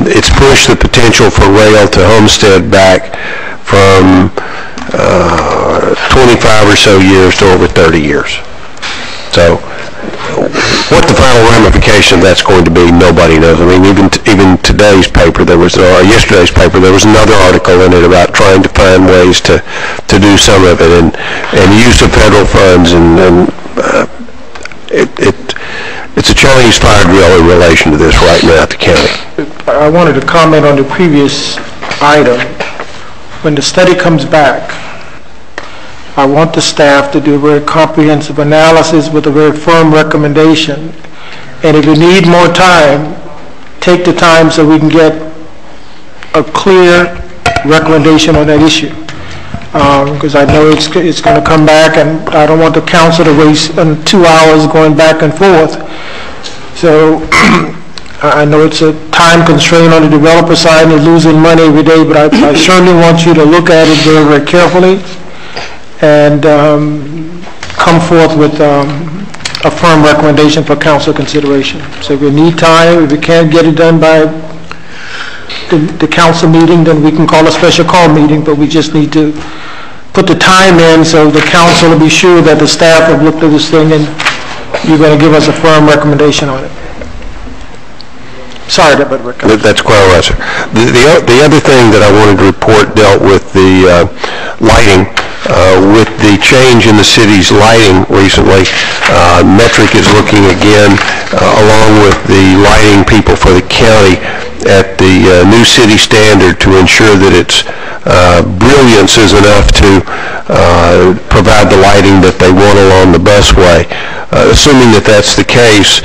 It's pushed the potential for rail to Homestead back from 25 or so years to over 30 years. So what the final ramification of that's going to be, nobody knows. I mean, even today's paper, yesterday's paper, there was another article in it about trying to find ways to do some of it and use of federal funds, and it's a Chinese fire drill in relation to this right now at the county. I wanted to comment on the previous item. When the study comes back, I want the staff to do a very comprehensive analysis with a very firm recommendation. And if you need more time, take the time so we can get a clear recommendation on that issue. Because I know it's going to come back, and I don't want the council to waste 2 hours going back and forth. So I know it's a time constraint on the developer side and they're losing money every day, but I certainly want you to look at it very, very carefully and come forth with a firm recommendation for council consideration. So if you need time, if you can't get it done by the council meeting, then we can call a special call meeting, but we just need to put the time in so the council will be sure that the staff have looked at this thing and you're going to give us a firm recommendation on it. Sorry, but that's quite all right, sir. The other thing that I wanted to report dealt with the lighting. With the change in the city's lighting recently, Metric is looking again, along with the lighting people for the county, at the new city standard to ensure that its brilliance is enough to provide the lighting that they want along the busway. Assuming that that's the case,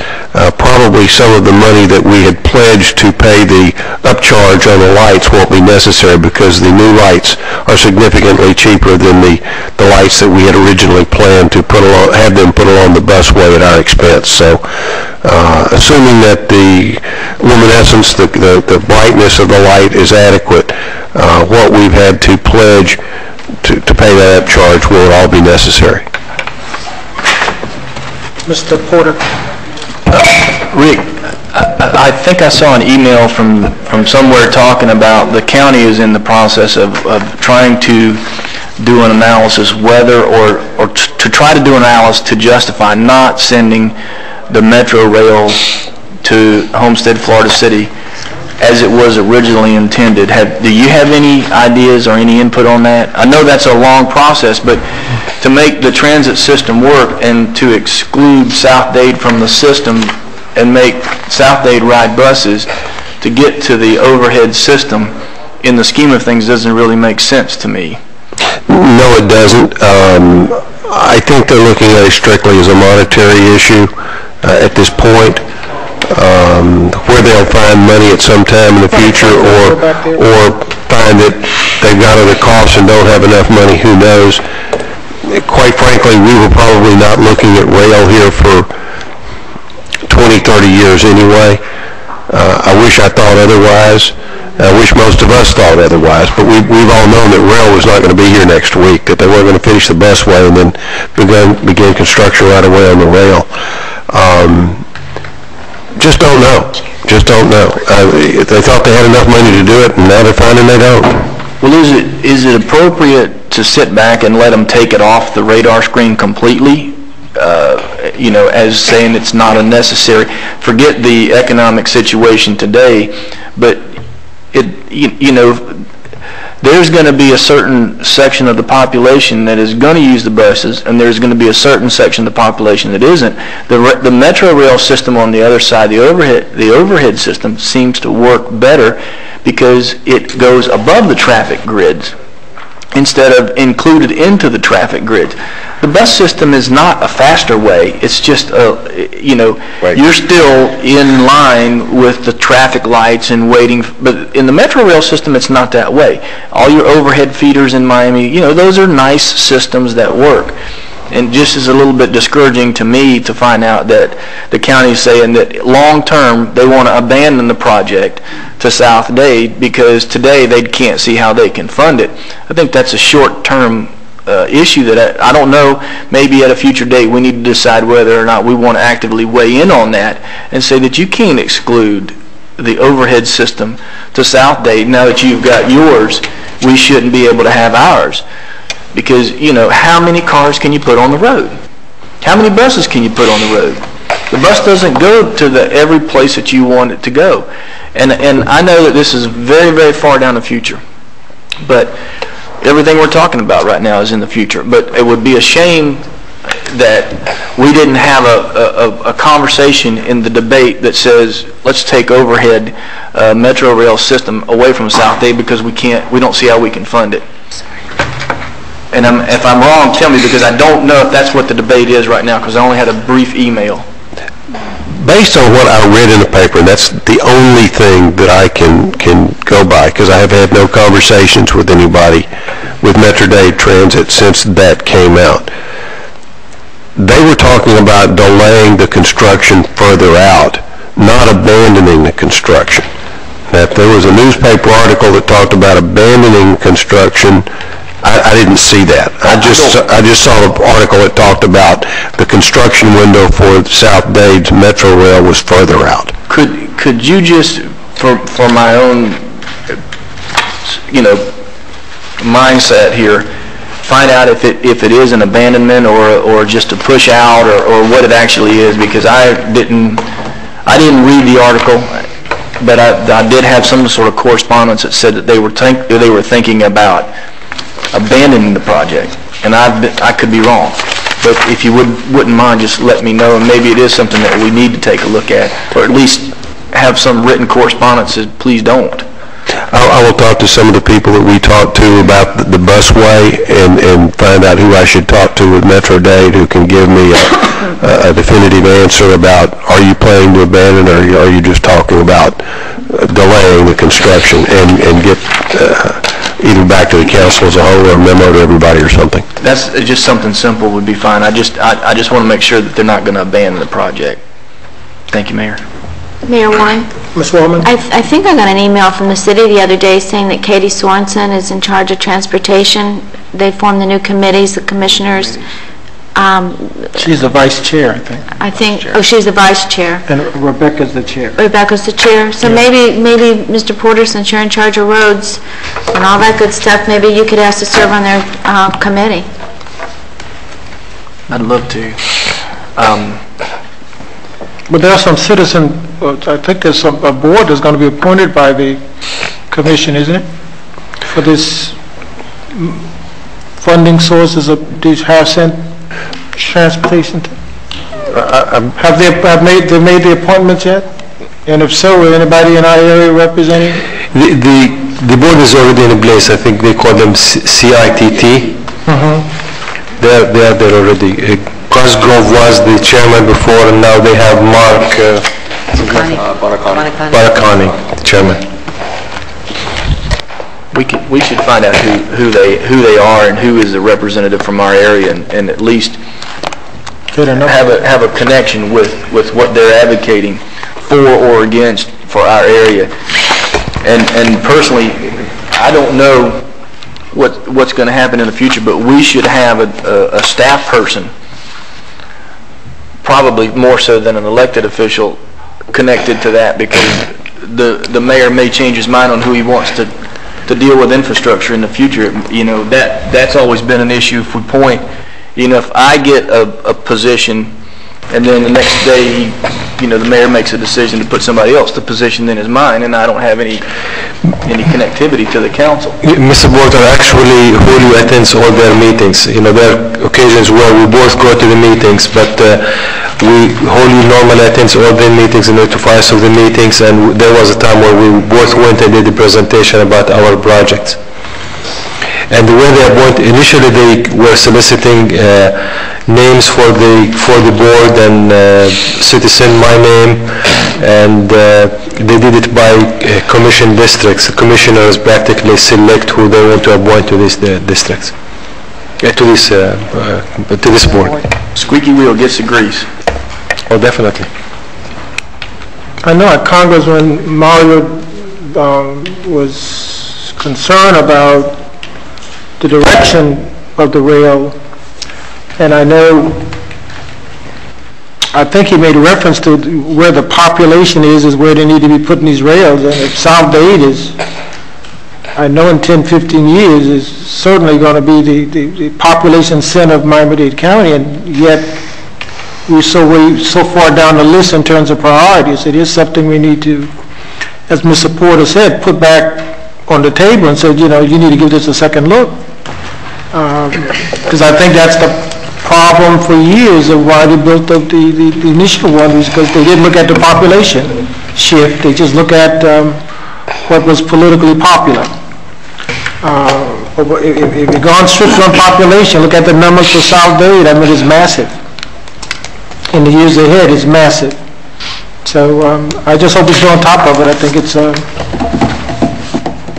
probably some of the money that we had pledged to pay the upcharge on the lights won't be necessary, because the new lights are significantly cheaper than the lights that we had originally planned to have them put along the busway at our expense. So assuming that the luminescence, the brightness of the light is adequate, what we've had to pledge to pay that upcharge will all be necessary. Mr. Porter. Rick, I think I saw an email from somewhere talking about the county is in the process of trying to do an analysis whether, or to try to do an analysis to justify not sending the Metro Rail to Homestead, Florida City as it was originally intended. Do you have any ideas or any input on that? I know that's a long process, but to make the transit system work and to exclude South Dade from the system and make South Dade ride buses to get to the overhead system in the scheme of things doesn't really make sense to me. No, it doesn't. I think they're looking at it strictly as a monetary issue at this point. Where they'll find money at some time in the future, or find that they've got other costs and don't have enough money, who knows. Quite frankly, we were probably not looking at rail here for 20, 30 years anyway. I wish I thought otherwise. I wish most of us thought otherwise, but we've all known that rail was not going to be here next week, that they weren't going to finish the busway and then begin construction right away on the rail. Just don't know. Just don't know. They thought they had enough money to do it, and now they're finding they don't. Well, is it appropriate to sit back and let them take it off the radar screen completely? As saying it's not unnecessary. Forget the economic situation today, but there's going to be a certain section of the population that is going to use the buses, and there's going to be a certain section of the population that isn't. The Metro Rail system on the other side, the overhead system, seems to work better because it goes above the traffic grids. instead of included into the traffic grid. The bus system is not a faster way. It's just you're still in line with the traffic lights and waiting. But in the Metro Rail system, it's not that way. All your overhead feeders in Miami, those are nice systems that work. And just is a little bit discouraging to me to find out that the county is saying that long-term they want to abandon the project to South Dade because today they can't see how they can fund it. I think that's a short-term issue that I don't know. Maybe at a future date we need to decide whether or not we want to actively weigh in on that and say that you can't exclude the overhead system to South Dade. Now that you've got yours, we shouldn't be able to have ours. Because, how many cars can you put on the road? How many buses can you put on the road? The bus doesn't go to every place that you want it to go. And I know that this is very, very far down the future. But everything we're talking about right now is in the future. But it would be a shame that we didn't have a conversation in the debate that says, let's take overhead Metro Rail system away from South Dade because we don't see how we can fund it. And if I'm wrong, tell me, because I don't know if that's what the debate is right now, because I only had a brief email. Based on what I read in the paper, and that's the only thing that I can go by, because I have had no conversations with anybody with Metro Dade Transit since that came out. They were talking about delaying the construction further out, not abandoning the construction. Now, if there was a newspaper article that talked about abandoning construction, I didn't see that. I just saw an article that talked about the construction window for South Dade's Metro Rail was further out. Could you just, for my own, mindset here, find out if it is an abandonment or just a push out or what it actually is? Because I didn't read the article, but I did have some sort of correspondence that said that they were thinking about abandoning the project, and I could be wrong. But if you wouldn't mind, just let me know, and maybe it is something that we need to take a look at, or at least have some written correspondence that please don't. I will talk to some of the people that we talked to about the busway and find out who I should talk to with Metro Dade who can give me a definitive answer about, are you planning to abandon, or are you just talking about delaying the construction and get either back to the council as a whole or a memo to everybody or something. That's just something simple would be fine. I just want to make sure that they're not going to abandon the project. Thank you, Mayor. Mayor Warren? Ms. Warman? I think I got an email from the city the other day saying that Katie Swanson is in charge of transportation. They formed the new committees, the commissioners. She's the vice chair, I think. Oh, she's the vice chair. And Rebecca's the chair. Rebecca's the chair. So maybe Mr. Porter, since you're in charge of roads and all that good stuff, maybe you could ask to serve on their committee. I'd love to. But there are some citizen, I think there's a board that's going to be appointed by the commission, isn't it? For this funding sources of these half-cent transportation. Have they made the appointments yet? And if so, is anybody in our area representing? The board is already in place. I think they call them CITT. They're there already. Cosgrove was the chairman before, and now they have Mark Barakani, chairman. We should find out who they are and who is a representative from our area, and at least have a connection with what they're advocating for or against for our area. And personally, I don't know what's going to happen in the future, but we should have a staff person, probably more so than an elected official, connected to that, because the mayor may change his mind on who he wants to deal with infrastructure in the future. That's always been an issue. If we point, if I get a position and then the next day, the mayor makes a decision to put somebody else, the position then is mine, and I don't have any connectivity to the council. Mr. Porter, actually, Julio attends all their meetings. There are occasions where we both go to the meetings, but Julio normally attends all their meetings and notifies of the meetings, and there was a time where we both went and did the presentation about our projects. And the way they appoint, initially they were soliciting names for the board, and citizen, my name, and they did it by commission districts. The commissioners practically select who they want to appoint to these districts, to this board. Squeaky wheel gets the grease. Oh, definitely. I know at Congress when Mario was concerned about the direction of the rail, and I think he made a reference to where the population is where they need to be putting these rails, and if South Dade is, I know in 10, 15 years, is certainly going to be the population center of Miami-Dade County, and yet we're so far down the list in terms of priorities. It is something we need to, as Mr. Porter said, put back on the table and say, you need to give this a second look. Because I think that's the problem for years of why they built up the initial one, is because they didn't look at the population shift. They just look at what was politically popular. If you're going strictly on population, look at the numbers for South Dade. I mean, it's massive. In the years ahead, it's massive. So I just hope it's on top of it. I think it's,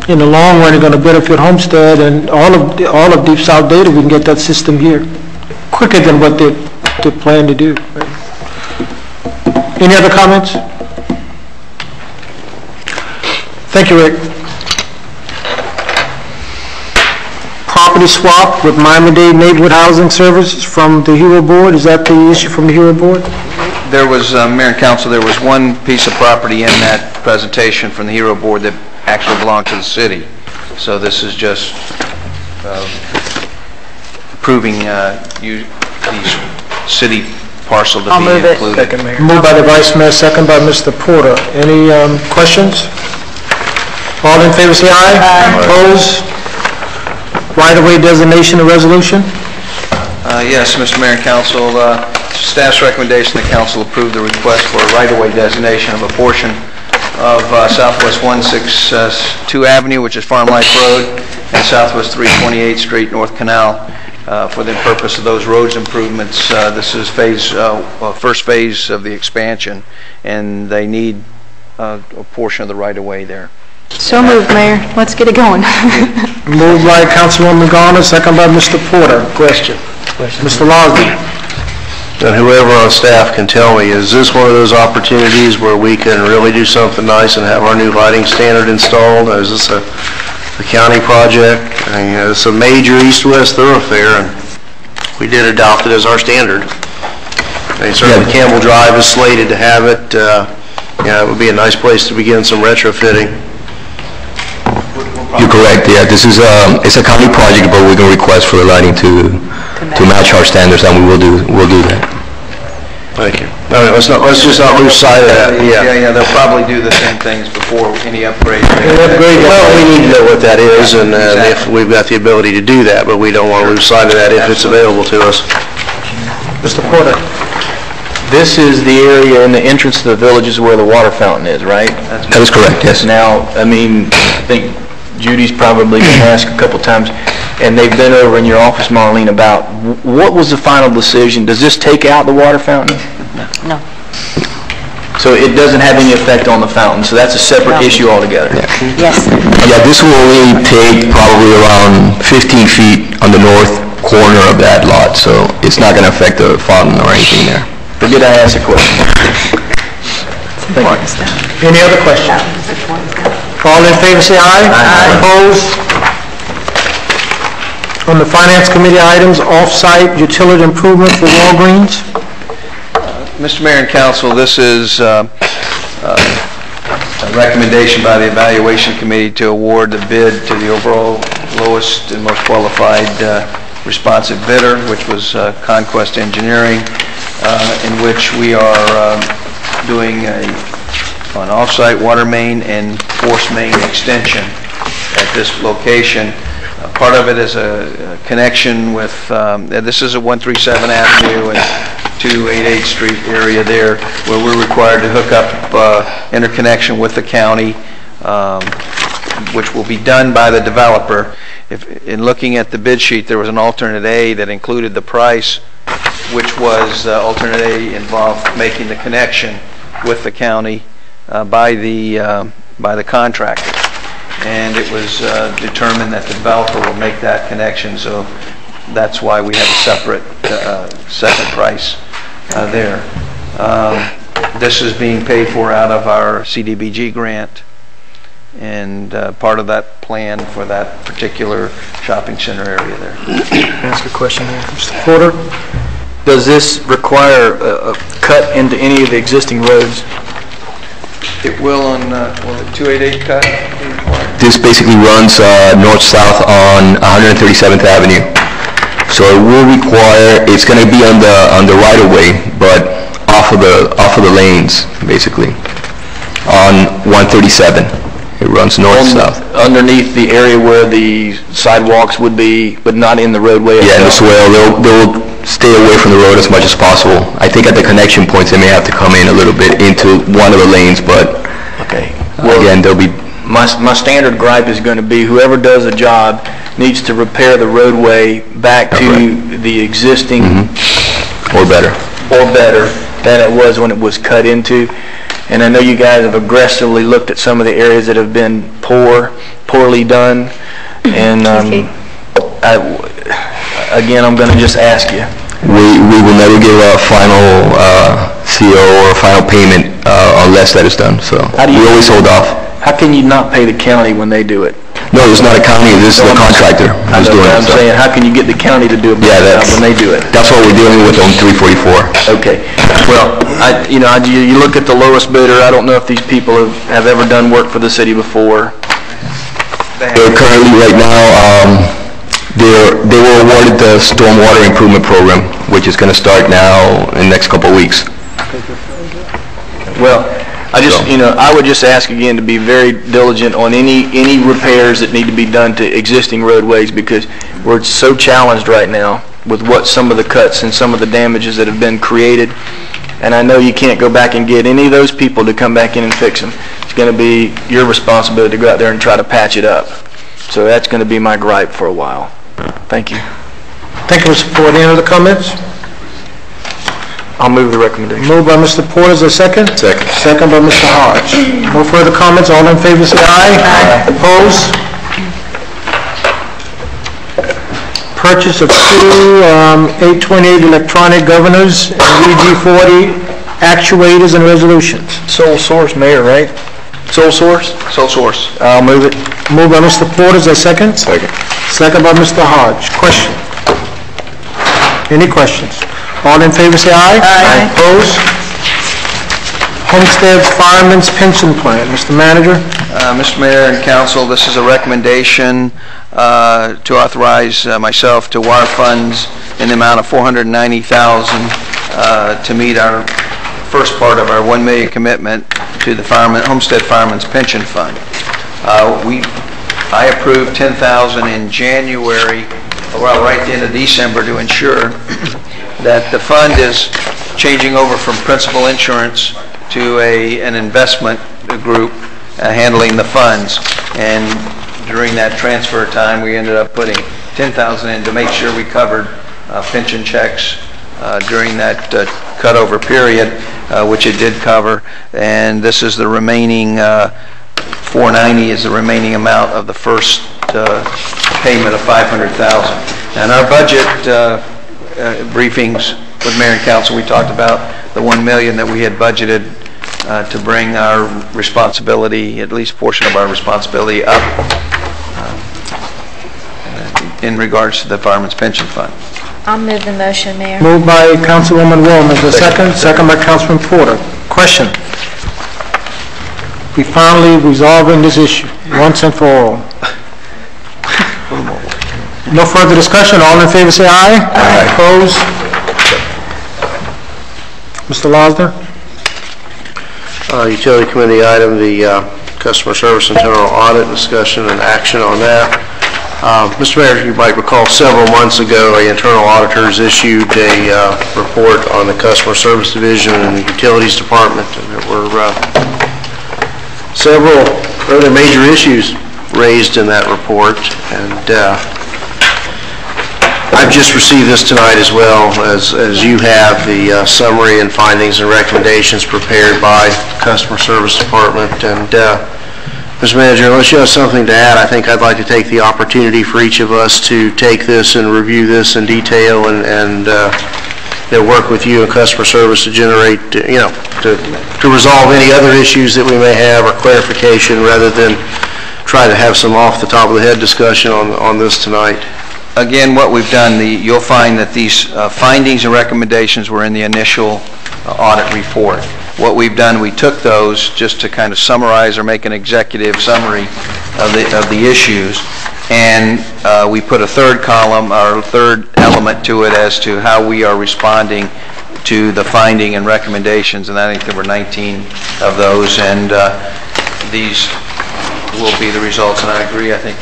in the long run, it's going to benefit Homestead and all of Deep South Dade if we can get that system here quicker than what they plan to do. Any other comments? Thank you, Rick. Property swap with Miami-Dade Neighborhood Housing Services from the HERO Board. Is that the issue from the HERO Board? There was, Mayor and Council, there was one piece of property in that presentation from the HERO Board that actually belonged to the city. So this is just approving the city parcel to be included. Second, Mayor. Moved by the Vice Mayor, second by Mr. Porter. Any questions? All in favor say aye. Aye. Opposed? Right-of-way designation and resolution? Yes, Mr. Mayor and Council, staff's recommendation the council approve the request for a right-of-way designation of a portion of Southwest 162 Avenue, which is Farm Life Road, and Southwest 328th Street, North Canal, for the purpose of those roads improvements. This is first phase of the expansion, and they need a portion of the right-of-way there. So moved, Mayor. Let's get it going. Moved by Councilwoman Garner, second by Mr. Porter. Question. Mr. Losby. And whoever on staff can tell me, is this one of those opportunities where we can really do something nice and have our new lighting standard installed? Is this a county project? I mean, it's a major east-west thoroughfare, and we did adopt it as our standard. And certainly Campbell Drive is slated to have it. It would be a nice place to begin some retrofitting. You're correct. Yeah, this is it's a county project, but we're going to request for the lighting to match our standards, and we'll do that. Thank you. No, let's just not lose sight of that. Yeah, they'll probably do the same things before any upgrade. Well, we need to know what that is, and if we've got the ability to do that, but we don't want to lose sight of that if it's available to us. Mr. Porter. This is the area in the entrance to the villages where the water fountain is, right? That is correct, yes. Now, I mean, I think Judy's probably been asked a couple times, and they've been over in your office, Marlene, about what was the final decision? Does this take out the water fountain? No. So it doesn't have any effect on the fountain, so that's a separate issue altogether. Yes. Yeah, this will only take probably around 15 feet on the north corner of that lot, so it's not going to affect the fountain or anything there. But did I ask a question? Any other questions? All in favor say aye. Aye. Opposed? On the Finance Committee items, off-site utility improvement for Walgreens. Mr. Mayor and Council, this is a recommendation by the Evaluation Committee to award the bid to the overall lowest and most qualified responsive bidder, which was Conquest Engineering, in which we are doing an off-site water main and force main extension at this location. Part of it is a connection with, this is a 137 Avenue and 288 Street area there, where we're required to hook up interconnection with the county, which will be done by the developer. in looking at the bid sheet, there was an alternate A that included the price, which was, alternate A involved making the connection with the county by the contractor. And it was determined that the developer will make that connection, so that's why we have a separate second price there. This is being paid for out of our CDBG grant, and part of that plan for that particular shopping center area there. Can I ask a question here? Mr. Porter? Does this require a cut into any of the existing roads? It will on, will the 288 cut? This basically runs north-south on 137th Avenue. So it will require, it's going to be on the right-of-way, but off of the lanes, basically, on 137. It runs north-south. Underneath the area where the sidewalks would be, but not in the roadway itself? Yeah, in the swale. They'll stay away from the road as much as possible. I think at the connection points, they may have to come in a little bit into one of the lanes, but okay. Again, they'll be... My standard gripe is going to be whoever does a job needs to repair the roadway back to the existing... Or better. Or better than it was when it was cut into. And I know you guys have aggressively looked at some of the areas that have been poorly done. And again, I'm going to just ask you. We will never give a final CO or a final payment unless that is done. So we always hold off. How can you not pay the county when they do it? No, it's not a county. This is the contractor who's doing it. I'm saying, how can you get the county to do a better job when they do it? That's what we're dealing with on 344. Okay. Well, you look at the lowest bidder. I don't know if these people have ever done work for the city before. They're currently, right now, they were awarded the stormwater improvement program, which is going to start now in the next couple of weeks. Well, I would just ask again to be very diligent on any repairs that need to be done to existing roadways, because we're so challenged right now with what some of the cuts and some of the damages that have been created. And I know you can't go back and get any of those people to come back in and fix them. It's going to be your responsibility to go out there and try to patch it up. So that's going to be my gripe for a while. Thank you. Thank you, Mr. Porter. Any other comments? I'll move the recommendation. Moved by Mr. Porter, is there a second? Second. Second by Mr. Hodge. No further comments, all in favor say aye. Aye. Opposed? Purchase of two 828 electronic governors and VG40 actuators and resolutions. Sole source, Mayor, right? Sole source? Sole source. I'll move it. Moved by Mr. Porter, is there a second? Second. Second by Mr. Hodge. Question? Any questions? All in favor say aye. Aye. Opposed? Homestead's Fireman's Pension Plan. Mr. Manager? Mr. Mayor and Council, this is a recommendation to authorize myself to wire funds in the amount of $490,000 to meet our first part of our $1 million commitment to the Homestead Fireman's Pension Fund. I approved $10,000 in January, well, right at the end of December, to ensure that the fund is changing over from principal insurance to an investment group handling the funds. And during that transfer time, we ended up putting $10,000 in to make sure we covered pension checks during that cutover period, which it did cover. And this is the remaining, $490 is the remaining amount of the first payment of $500,000. And our budget briefings with Mayor and Council, we talked about the $1 million that we had budgeted to bring our responsibility, at least portion of our responsibility, up in regards to the Fireman's Pension Fund. I'll move the motion, Mayor. Moved by Councilwoman Williams. The second? Second by Councilman Porter. Question? We finally resolving this issue once and for all. No further discussion. All in favor say aye. Aye. Opposed? Mr. Losner? Utility Committee item, the customer service internal audit discussion and action on that. Mr. Mayor, you might recall several months ago, the internal auditors issued a report on the customer service division and the utilities department, and there were several rather major issues raised in that report. And I've just received this tonight as well as you have, the summary and findings and recommendations prepared by the Customer Service Department. And Mr. Manager, unless you have something to add, I think I'd like to take the opportunity for each of us to take this and review this in detail and work with you and Customer Service to generate, to resolve any other issues that we may have or clarification, rather than try to have some off the top of the head discussion on this tonight. Again, what we've done, you'll find that these findings and recommendations were in the initial audit report. What we've done, we took those just to kind of summarize or make an executive summary of the issues, and we put a third column or third element to it as to how we are responding to the finding and recommendations, and I think there were 19 of those, and these will be the results. And I agree, I think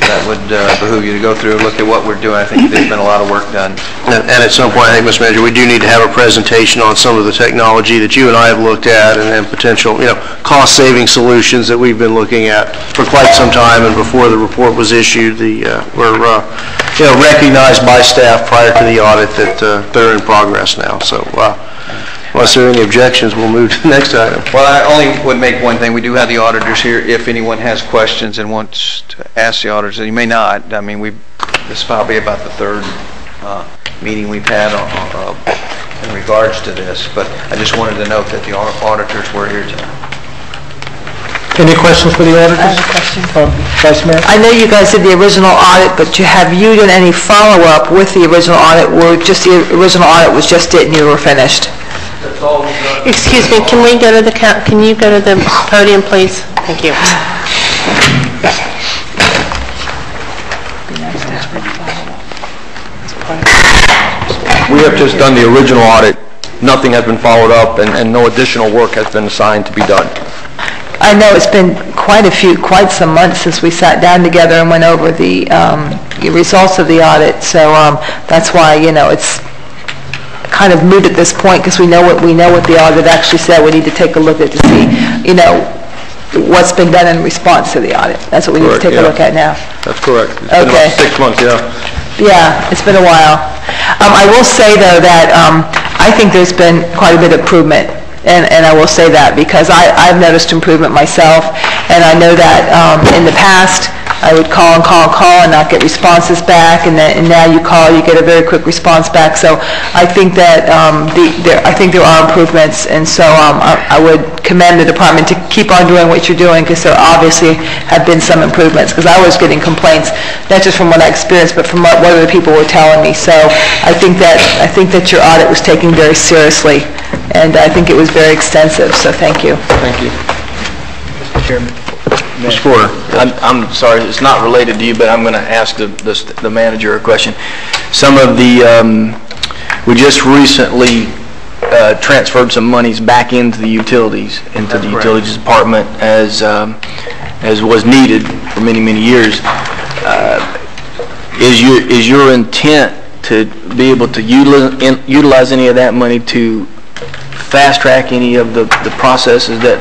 that would behoove you to go through and look at what we're doing. I think there's been a lot of work done. And at some point, I think, Mr. Manager, we do need to have a presentation on some of the technology that you and I have looked at, and potential, cost-saving solutions that we've been looking at for quite some time, and before the report was issued, were recognized by staff prior to the audit that they're in progress now. So unless there are any objections, we'll move to the next item. Well, I only would make one thing. We do have the auditors here. If anyone has questions and wants to ask the auditors, and you may not. I mean, this is probably about the third meeting we've had in regards to this, but I just wanted to note that the auditors were here tonight. Any questions for the auditors? I have a question. Vice Mayor? I know you guys did the original audit, but have you done any follow-up with the original audit, or just the original audit was just it and you were finished? Excuse me, can you go to the podium, please? Thank you. We have just done the original audit. Nothing has been followed up, and no additional work has been assigned to be done. I know it's been quite some months since we sat down together and went over the results of the audit, so that's why, it's kind of moot at this point, because we know what the audit actually said. We need to take a look at to see, what's been done in response to the audit. That's what we need to take a look at now. That's correct. It's been about 6 months, yeah. Yeah, it's been a while. I will say, though, that I think there's been quite a bit of improvement, and I will say that because I've noticed improvement myself, and I know that in the past I would call and not get responses back, and now you call, you get a very quick response back. So I think that I think there are improvements, and so I would commend the department to keep on doing what you're doing, because there obviously have been some improvements. Because I was getting complaints, not just from what I experienced, but from what other people were telling me. So I think that your audit was taken very seriously, and I think it was very extensive. So thank you. Thank you. Mr. Chairman. Mr. Porter. I'm sorry, it's not related to you, but I'm going to ask the manager a question. Some of we just recently transferred some monies back into the utilities, utilities department as was needed for many, many years. Is your intent to be able to utilize any of that money to fast track any of the processes that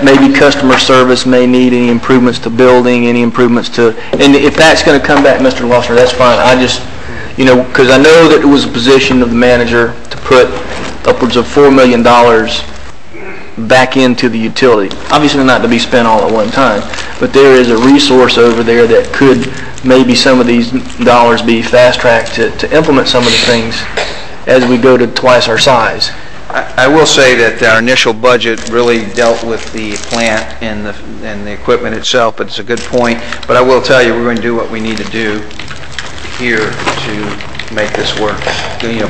maybe customer service may need, any improvements to building, any improvements to, and if that's going to come back, Mr. Lossner, that's fine. I just, because I know that it was a position of the manager to put upwards of $4 million back into the utility. Obviously not to be spent all at one time, but there is a resource over there that could maybe some of these dollars be fast-tracked to implement some of the things as we go to twice our size. I will say that our initial budget really dealt with the plant and the equipment itself, but it's a good point. But I will tell you, we're going to do what we need to do here to make this work,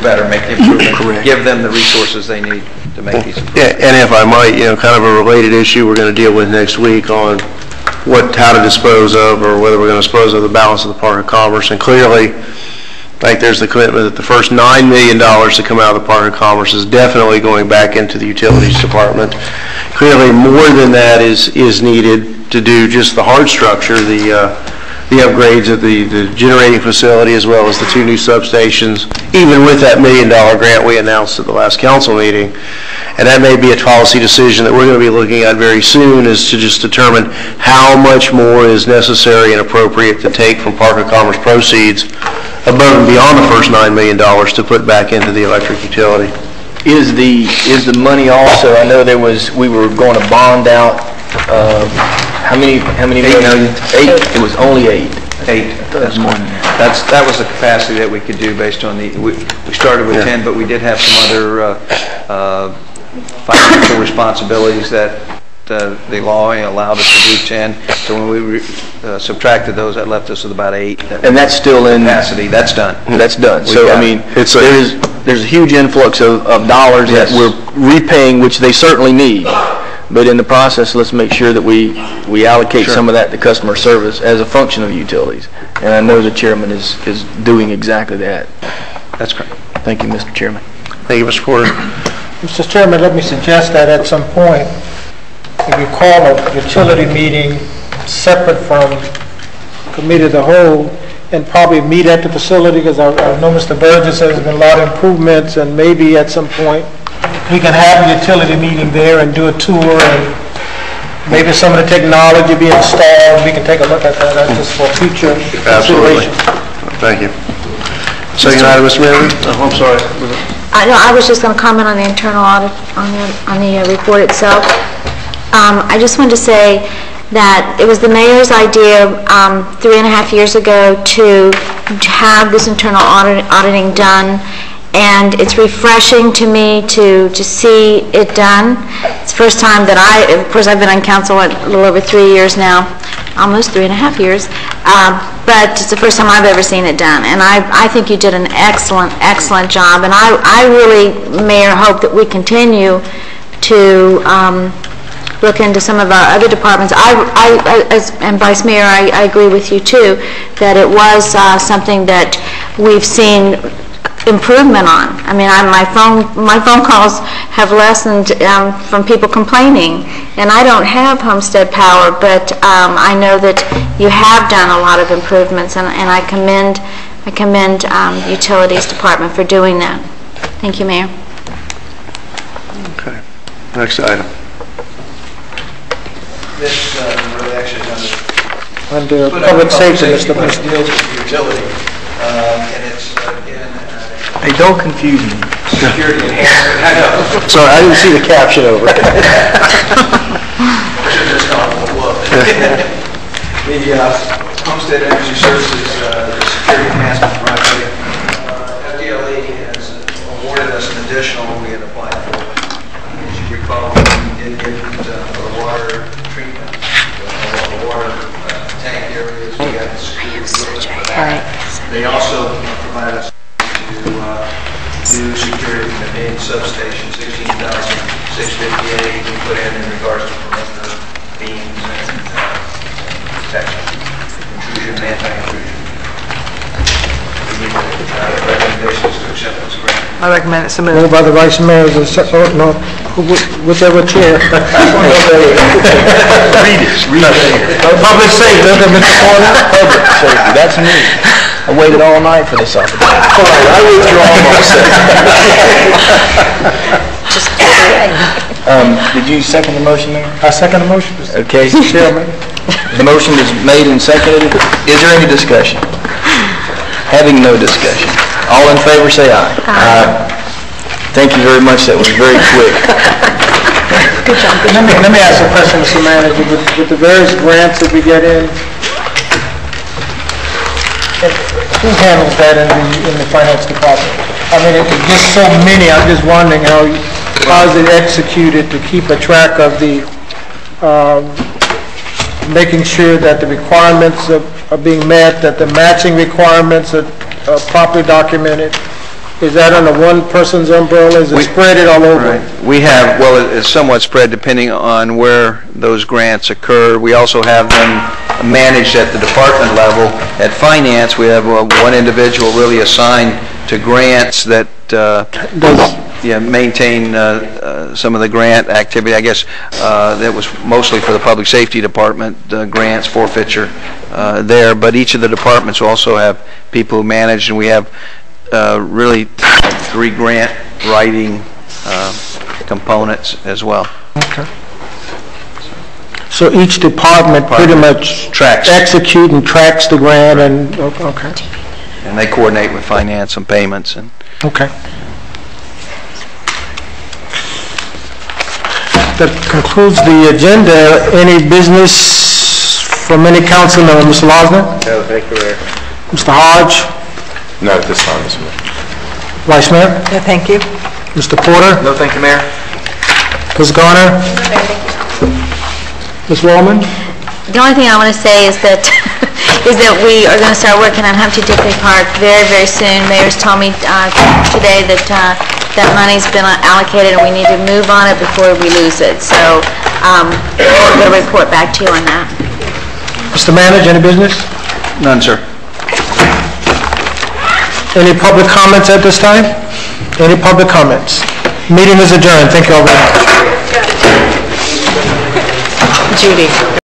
better, make the improvement, Correct. Give them the resources they need to make these improvements. Yeah, and if I might, kind of a related issue we're going to deal with next week on how to dispose of, or whether we're going to dispose of the balance of the Park of Commerce. And clearly, I think there's the commitment that the first $9 million to come out of the Park of Commerce is definitely going back into the Utilities Department. Clearly, more than that is needed to do just the hard structure, the the upgrades of the generating facility as well as the 2 new substations, even with that $1 million grant we announced at the last council meeting. And that may be a policy decision that we're going to be looking at very soon, is to just determine how much more is necessary and appropriate to take from Park of Commerce proceeds above and beyond the first $9 million to put back into the electric utility. Is the money also, I know we were going to bond out, how many million? 8. It was only 8. 8. That's more than that. That was the capacity that we could do based on we started with 10, but we did have some other financial responsibilities that the law allowed us to do 10. So when we subtracted those, that left us with about 8. And that's still in capacity. That's done. That's done. So I mean, there's a huge influx of dollars that we're repaying, which they certainly need. But in the process, let's make sure that we allocate some of that to customer service as a function of utilities. And I know the chairman is doing exactly that. That's correct. Thank you, Mr. Chairman. Thank you, Mr. Porter. Mr. Chairman, let me suggest that at some point, if you call a utility meeting separate from committee of the whole, and probably meet at the facility, because I know Mr. Burgess says there's been a lot of improvements, and maybe at some point we can have a utility meeting there and do a tour, and maybe some of the technology be installed. We can take a look at that. That's just for future consideration. Thank you. Second item, Mr. Mayor. I'm sorry. I was just going to comment on the internal audit, on the report itself. I just wanted to say that it was the mayor's idea 3.5 years ago to have this internal auditing done, and it's refreshing to me to see it done. It's the first time that of course I've been on council a little over 3 years now, almost 3.5 years, but it's the first time I've ever seen it done, and I think you did an excellent job, and I really, Mayor, hope that we continue to look into some of our other departments. And Vice Mayor, I agree with you too, that it was something that we've seen improvement on. I mean, my phone calls have lessened from people complaining, and I don't have Homestead Power, but I know that you have done a lot of improvements, and I commend Utilities Department for doing that. Thank you, Mayor. Okay. Next item. This really actually is Under public safety, Mr. Bush. Deals with utility, and it's again. Hey, don't confuse me. Security enhancement. I know. Sorry, I didn't see the caption over it. Should just call it look. The Homestead Energy Services security enhancement project. FDLE has awarded us an additional we had applied for. As you recall, we did get the water treatment, the water tank areas. We got security equipment for that. They also provided us do security in the main substation, 16,658 we put in regards to perimeter beams and protection, intrusion and anti-intrusion. We need recommendations to accept those grants. I recommend it Moved submitted. by the Vice Mayor, whichever chair. Read it. Public safety, Mr. Porter. Public safety, that's me. I waited all night for this opportunity. I withdraw myself. Did you second the motion, Mayor? I second the motion, Mr. Okay. Chairman. The motion is made and seconded. Is there any discussion? Having no discussion. All in favor say aye. Aye. Thank you very much. That was very quick. Good job. Let me ask a question, Mr. Manager. With the various grants that we get in, who handles that in the finance department? I mean, it's just so many. I'm just wondering how is it executed to keep a track of the making sure that the requirements are being met, that the matching requirements are properly documented. Is that under one person's umbrella? Is it spread all over? Right. We have, well, it's somewhat spread depending on where those grants occur. We also have them managed at the department level. At finance, we have one individual really assigned to grants that maintain some of the grant activity. I guess that was mostly for the Public Safety Department, grants, forfeiture there, but each of the departments also have people who manage, and we have really 3 grant writing components as well. Okay. So each department pretty much execute and tracks the grant and, okay. And they coordinate with finance and payments. And okay. That concludes the agenda. Any business from any council member? Mr. Losner? No, thank you, Mayor. Mr. Hodge? Not at this time, Mr. Mayor. Vice Mayor? No, thank you. Mr. Porter? No, thank you, Mayor. Ms. Garner? Ms. Wallman? The only thing I want to say is that we are going to start working on Humpty Dickley Park very, very soon. Mayor's told me today that that money's been allocated and we need to move on it before we lose it. So we'll report back to you on that. Mr. Manager, any business? none, sir. Any public comments at this time? Any public comments? Meeting is adjourned. Thank you all very much. Judy.